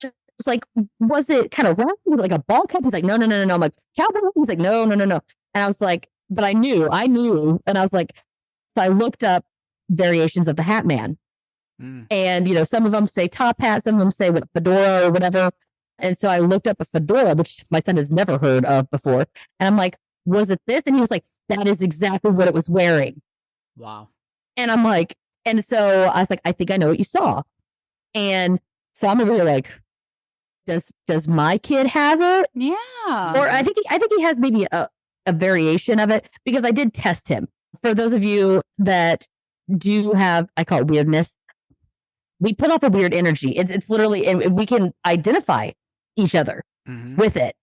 it's like, was it kind of round with like a ball cap? He's like, no. I'm like, cowboy? He's like, no. And I was like, but I knew. And I was like, so I looked up variations of the Hat Man. And, you know, some of them say top hat, some of them say with fedora or whatever. And so I looked up a fedora, which my son has never heard of before. And I'm like, was it this? And he was like, that is exactly what it was wearing. Wow. And I'm like, and so I was like, I think I know what you saw. And so I'm really like, does my kid have it? Yeah. Or I think he has maybe a variation of it because I did test him. For those of you that do have, I call it weirdness. We put off a weird energy. It's literally, and we can identify each other with it.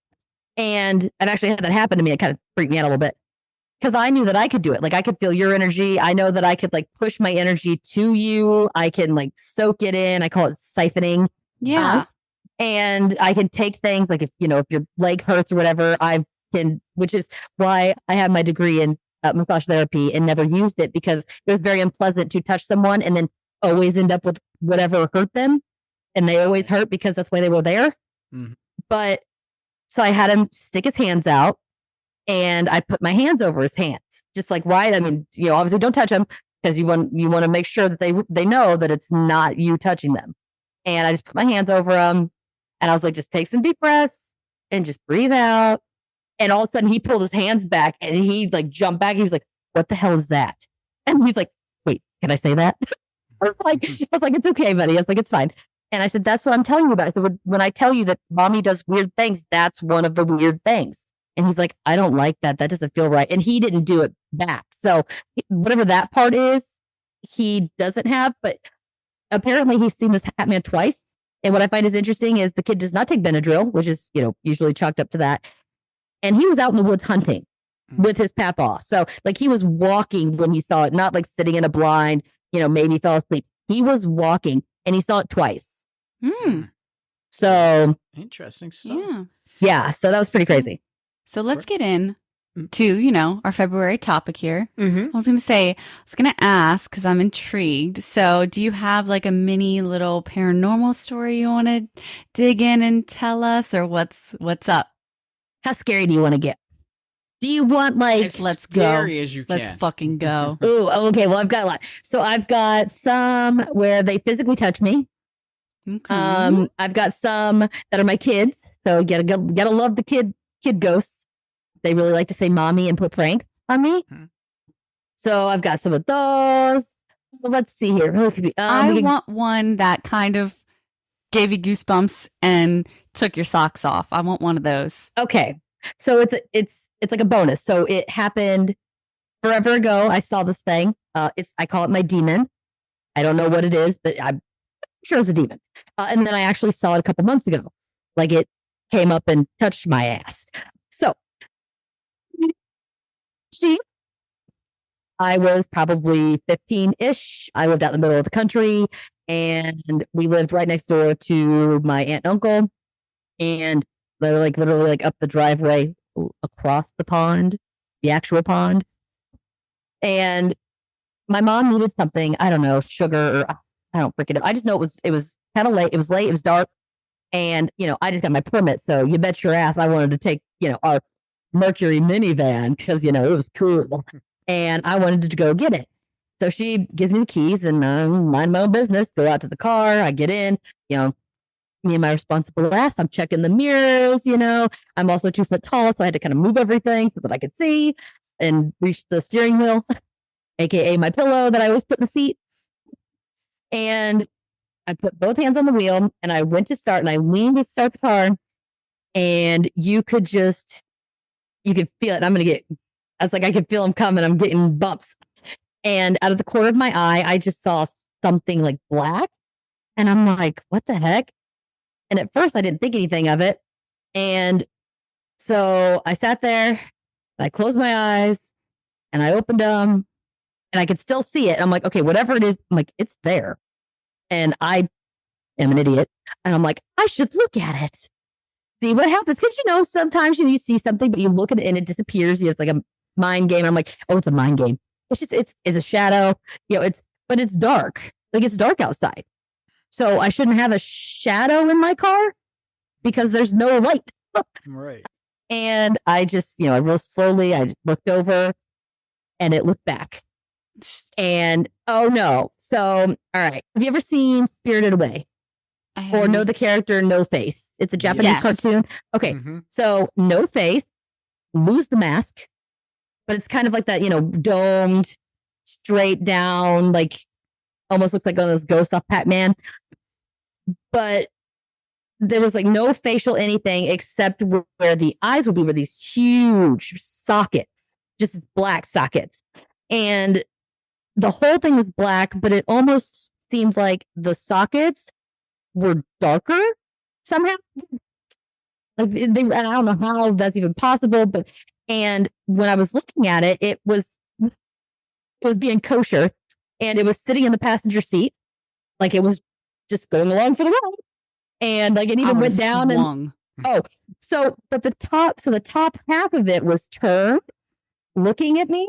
And I've actually had that happen to me. It kind of freaked me out a little bit because I knew that I could do it. Like I could feel your energy. I know that I could like push my energy to you. I can like soak it in. I call it siphoning. Yeah. And I can take things like if your leg hurts or whatever, I can, which is why I have my degree in massage therapy and never used it because it was very unpleasant to touch someone and then always end up with whatever hurt them. And they always hurt because that's why they were there. But so I had him stick his hands out and I put my hands over his hands, just like, right. I mean, obviously don't touch them because you want to make sure that they know that it's not you touching them. And I just put my hands over them and I was like, just take some deep breaths and just breathe out. And all of a sudden he pulled his hands back and he like jumped back. He was like, what the hell is that? And he's like, wait, can I say that? I was like, it's okay, buddy. I was like, it's fine. And I said, that's what I'm telling you about. I said, when I tell you that mommy does weird things, that's one of the weird things. And he's like, I don't like that. That doesn't feel right. And he didn't do it back. So whatever that part is, he doesn't have. But apparently he's seen this Hat Man twice. And what I find is interesting is the kid does not take Benadryl, which is, usually chalked up to that. And he was out in the woods hunting with his papaw. So like he was walking when he saw it, not like sitting in a blind, maybe fell asleep. He was walking and he saw it twice. So interesting stuff. Yeah. So that was pretty crazy. So let's get in to, our February topic here. I was going to ask because I'm intrigued. So do you have like a mini little paranormal story you want to dig in and tell us or what's up? How scary do you want to get? Do you want like let's go? As you can. Let's fucking go. Ooh, okay. Well, I've got a lot. So I've got some where they physically touch me. Okay. I've got some that are my kids. So you gotta love the kid ghosts. They really like to say mommy and put pranks on me. So I've got some of those. Well, let's see here. I want one that kind of gave you goosebumps and took your socks off. I want one of those. Okay. So it's like a bonus. So it happened forever ago. I saw this thing. I call it my demon. I don't know what it is, but sure it was a demon. And then I actually saw it a couple months ago. Like it came up and touched my ass. So I was probably 15-ish. I lived out in the middle of the country, and we lived right next door to my aunt and uncle. And they're like literally like up the driveway across the pond, the actual pond. And my mom needed something, I don't know, sugar, or I don't freaking know. I just know it was kind of late. It was late, it was dark. And, I just got my permit. So you bet your ass I wanted to take, our Mercury minivan because, it was cool. And I wanted to go get it. So she gives me the keys and mind my own business, go out to the car. I get in, me and my responsible ass. I'm checking the mirrors, I'm also 2 foot tall. So I had to kind of move everything so that I could see and reach the steering wheel, AKA my pillow that I always put in the seat. And I put both hands on the wheel and I went to start and I leaned to start the car. And you could feel it. I was like, I could feel them coming. I'm getting bumps. And out of the corner of my eye, I just saw something like black. And I'm like, what the heck? And at first I didn't think anything of it. And so I sat there and I closed my eyes and I opened them and I could still see it. I'm like, okay, whatever it is, I'm like, it's there. And I am an idiot. And I'm like, I should look at it. See what happens. Because, sometimes you see something, but you look at it and it disappears. It's like a mind game. I'm like, oh, it's a mind game. It's just, it's a shadow. But it's dark. Like it's dark outside. So I shouldn't have a shadow in my car because there's no light. Right. And I just, real slowly, I looked over and it looked back. And oh no. So, all right. Have you ever seen Spirited Away? Or know the character No Face? It's a Japanese cartoon. Okay. Mm-hmm. So No Face, lose the mask, but it's kind of like that, domed, straight down, like almost looks like one of those ghosts off Pac-Man. But there was like no facial anything except where the eyes would be, were these huge sockets, just black sockets. And the whole thing was black, but it almost seems like the sockets were darker somehow. Like and I don't know how that's even possible, and when I was looking at it, it was being kosher, and it was sitting in the passenger seat, like it was just going along for the ride, and like it even went down swung. And but the top half of it was turned, looking at me,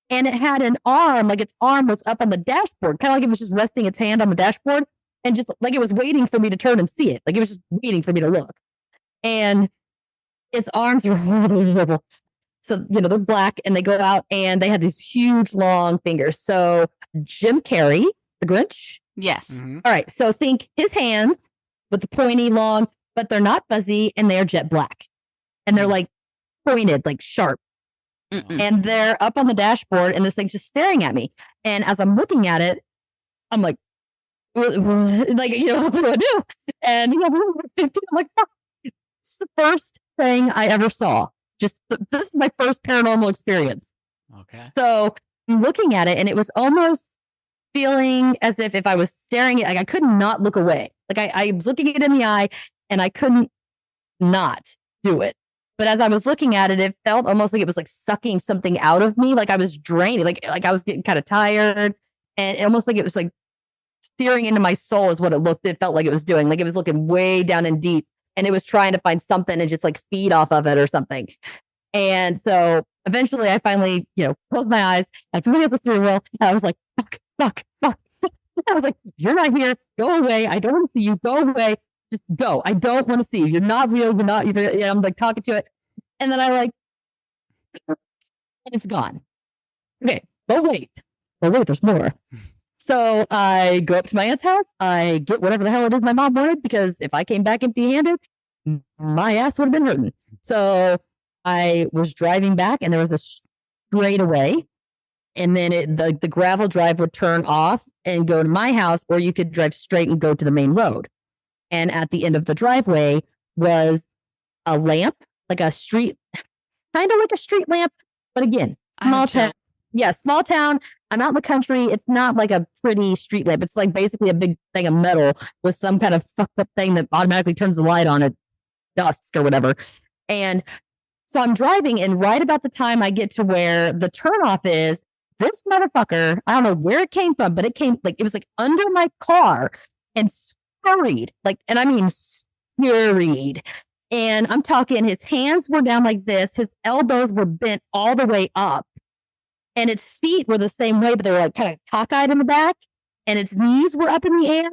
and it had an arm, like its arm was up on the dashboard, kind of like it was just resting its hand on the dashboard, and just like it was waiting for me to turn and see it, like it was just waiting for me to look, and its arms were horrible. So, they're black and they go out and they had these huge long fingers. So Jim Carrey, the Grinch. Yes. Mm-hmm. All right. So think his hands with the pointy long, but they're not fuzzy and they're jet black. And they're like pointed, like sharp. Mm-mm. And they're up on the dashboard and this thing's just staring at me. And as I'm looking at it, I'm like, what do I do? And I'm like, oh, it's the first thing I ever saw. This is my first paranormal experience. Okay. So I'm looking at it and it was almost feeling as if I was staring at it, like I could not look away. Like I was looking it in the eye and I couldn't not do it. But as I was looking at it, it felt almost like it was like sucking something out of me. Like I was draining, like I was getting kind of tired, and almost like it was like peering into my soul is what it felt like it was doing. Like it was looking way down and deep. And it was trying to find something and just like feed off of it or something. And so eventually I finally, closed my eyes. I put my up the steering wheel. And I was like, fuck. I was like, you're not here. Go away. I don't want to see you. Go away. Just go. I don't want to see you. You're not real. You're not. I'm like talking to it. And then and it's gone. Okay. But wait, there's more. So I go up to my aunt's house. I get whatever the hell it is my mom wanted, because if I came back empty-handed, my ass would have been hurting. So I was driving back and there was a straightaway, and then the gravel drive would turn off and go to my house, or you could drive straight and go to the main road. And at the end of the driveway was a lamp, like a street, kind of like a street lamp, but again, small town. Yeah, small town. I'm out in the country. It's not like a pretty street lamp. It's like basically a big thing of metal with some kind of fucked up thing that automatically turns the light on at dusk or whatever. And so I'm driving, and right about the time I get to where the turnoff is, this motherfucker, I don't know where it came from, but it came like it was like under my car and scurried, like, and I mean scurried. And I'm talking, his hands were down like this, his elbows were bent all the way up. And its feet were the same way, but they were like kind of cockeyed in the back. And its knees were up in the air.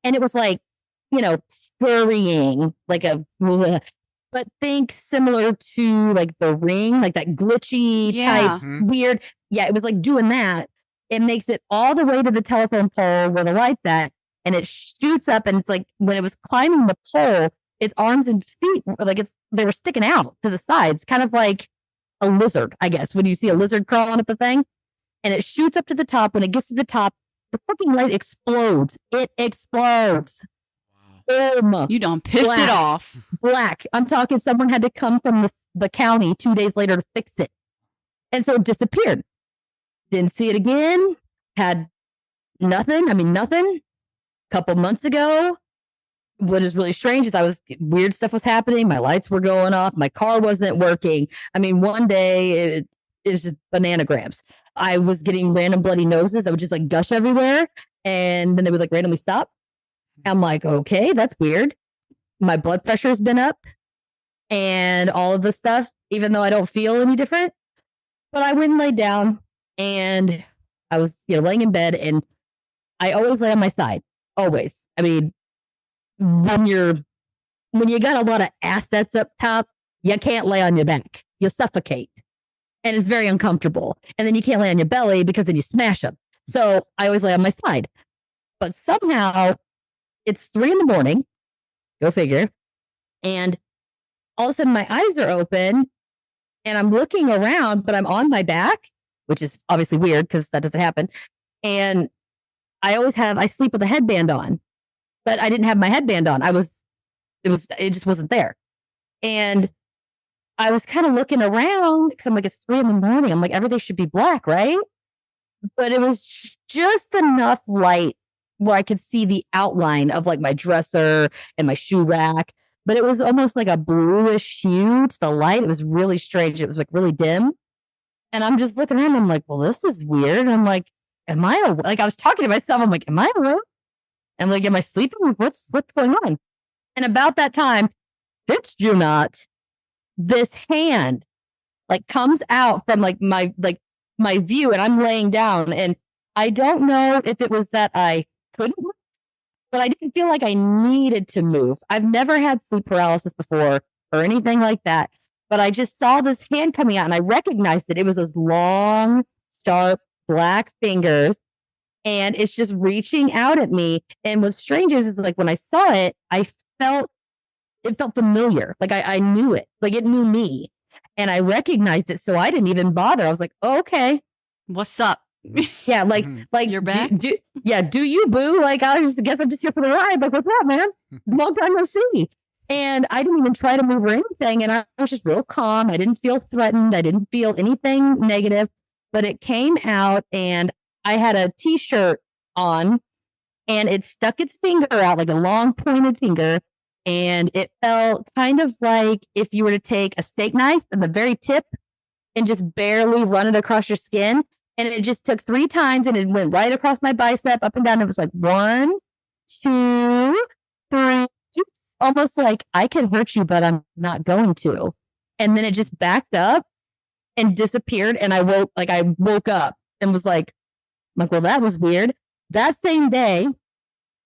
And it was like, scurrying like a, but think similar to like The Ring, like that glitchy type weird. Yeah, it was like doing that. It makes it all the way to the telephone pole where the light's at. And it shoots up. And it's like when it was climbing the pole, its arms and feet, like they were sticking out to the sides, kind of like a lizard, I guess, when you see a lizard crawling up the thing, and it shoots up to the top. When it gets to the top, the fucking light explodes. It explodes. Boom. You done pissed it off. Black. I'm talking someone had to come from the county 2 days later to fix it. And so it disappeared. Didn't see it again. Had nothing. I mean, nothing. Couple months ago, what is really strange is weird stuff was happening. My lights were going off. My car wasn't working. I mean, one day it was just bananagrams. I was getting random bloody noses that would just like gush everywhere. And then they would like randomly stop. I'm like, okay, that's weird. My blood pressure has been up and all of this stuff, even though I don't feel any different. But I went and laid down, and I was, laying in bed, and I always lay on my side. Always. I mean, when you got a lot of assets up top, you can't lay on your back. You suffocate. And it's very uncomfortable. And then you can't lay on your belly because then you smash them. So I always lay on my side. But somehow it's 3 a.m. Go figure. And all of a sudden my eyes are open and I'm looking around, but I'm on my back, which is obviously weird because that doesn't happen. And I sleep with a headband on. But I didn't have my headband on. It just wasn't there. And I was kind of looking around because I'm like, it's 3 a.m. I'm like, everything should be black, right? But it was just enough light where I could see the outline of like my dresser and my shoe rack. But it was almost like a bluish hue to the light. It was really strange. It was like really dim. And I'm just looking around. I'm like, well, this is weird. And I'm like, I was talking to myself. I'm like, am I awake? I'm like, am I sleeping? What's going on? And about that time, bitch, you not, this hand like comes out from like my view, and I'm laying down, and I don't know if it was that I couldn't move, but I didn't feel like I needed to move. I've never had sleep paralysis before or anything like that, but I just saw this hand coming out, and I recognized that it was those long, sharp black fingers. And it's just reaching out at me. And what's strange is like when I saw it, it felt familiar. Like I knew it. Like it knew me. And I recognized it. So I didn't even bother. I was like, oh, okay. What's up? Yeah, like you're back. Do you, boo? Like I guess I'm just here for the ride. Like, what's up, man? Long time no see. And I didn't even try to move or anything. And I was just real calm. I didn't feel threatened. I didn't feel anything negative. But it came out, and I had a t-shirt on, and it stuck its finger out like a long pointed finger. And it felt kind of like if you were to take a steak knife at the very tip and just barely run it across your skin. And it just took 3 times, and it went right across my bicep, up and down. It was like 1, 2, 3. It's almost like I can hurt you, but I'm not going to. And then it just backed up and disappeared. And I woke up and was like, well, that was weird. That same day,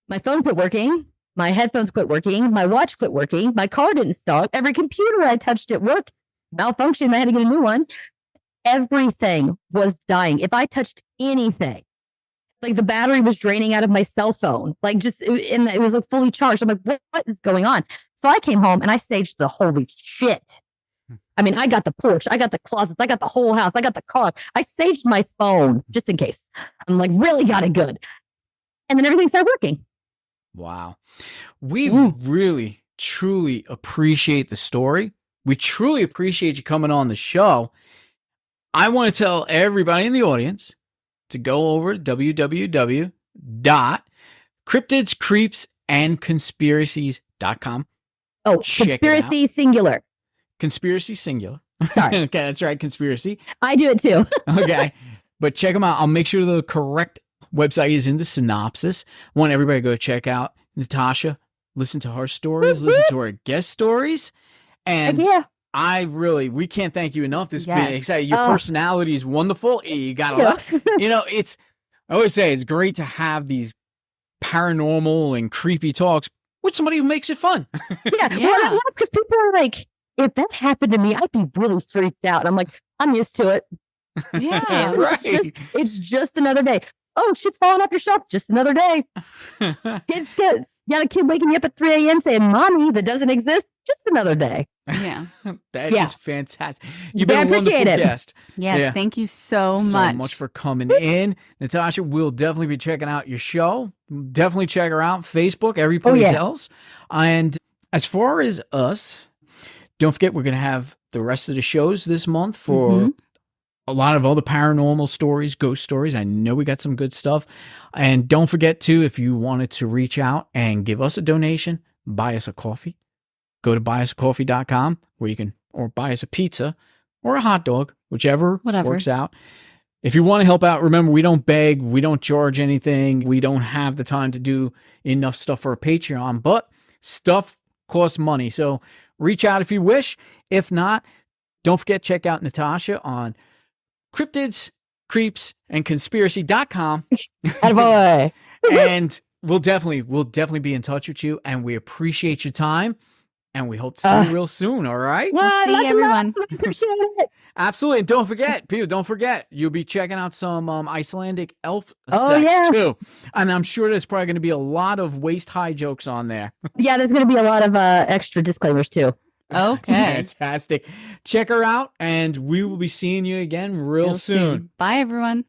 my phone quit working. My headphones quit working. My watch quit working. My car didn't start. Every computer I touched at work malfunctioned. I had to get a new one. Everything was dying. If I touched anything, like the battery was draining out of my cell phone, and it was like fully charged. I'm like, what is going on? So I came home and I staged the holy shit. I mean, I got the porch, I got the closets, I got the whole house, I got the car. I staged my phone just in case. I'm like, really got it good. And then everything started working. Wow. We really, truly appreciate the story. We truly appreciate you coming on the show. I want to tell everybody in the audience to go over to www.cryptidscreepsandconspiracies.com. Oh, conspiracy singular. Conspiracy singular. Sorry. Okay, that's right. Conspiracy. I do it too. Okay. But check them out. I'll make sure the correct website is in the synopsis. I want everybody to go check out Natasha, listen to her stories, listen to her guest stories. And we can't thank you enough. This has been exciting. Your personality is wonderful. You got a lot. I always say it's great to have these paranormal and creepy talks with somebody who makes it fun. Well, because people are like, if that happened to me, I'd be really freaked out. I'm like, I'm used to it. Yeah, right. It's just another day. Oh, shit's falling off your shelf. Just another day. Kids got a kid waking you up at 3 a.m. saying, "Mommy, that doesn't exist." Just another day. Yeah, that is fantastic. You've been a wonderful guest. Yes, thank you so much for coming in, Natasha. We'll definitely be checking out your show. Definitely check her out, Facebook, every place else. And as far as us, don't forget we're going to have the rest of the shows this month for a lot of other paranormal stories, ghost stories. I know we got some good stuff. And don't forget to, if you wanted to reach out and give us a donation, buy us a coffee. Go to buyusacoffee.com where you can, or buy us a pizza or a hot dog, whatever works out. If you want to help out, remember, we don't beg, we don't charge anything. We don't have the time to do enough stuff for a Patreon, but stuff costs money. So reach out if you wish. If not, don't forget, check out Natasha on Cryptids, Creeps, and Conspiracy.com. Attaboy. And we'll definitely be in touch with you, and we appreciate your time, and we hope to see you real soon. All right? We'll see everyone. Appreciate it. Absolutely. And don't forget, you'll be checking out some Icelandic elf sex too. And I'm sure there's probably going to be a lot of waist high jokes on there. Yeah, there's going to be a lot of extra disclaimers too. Okay. Fantastic. Check her out, and we will be seeing you again real soon. Bye, everyone.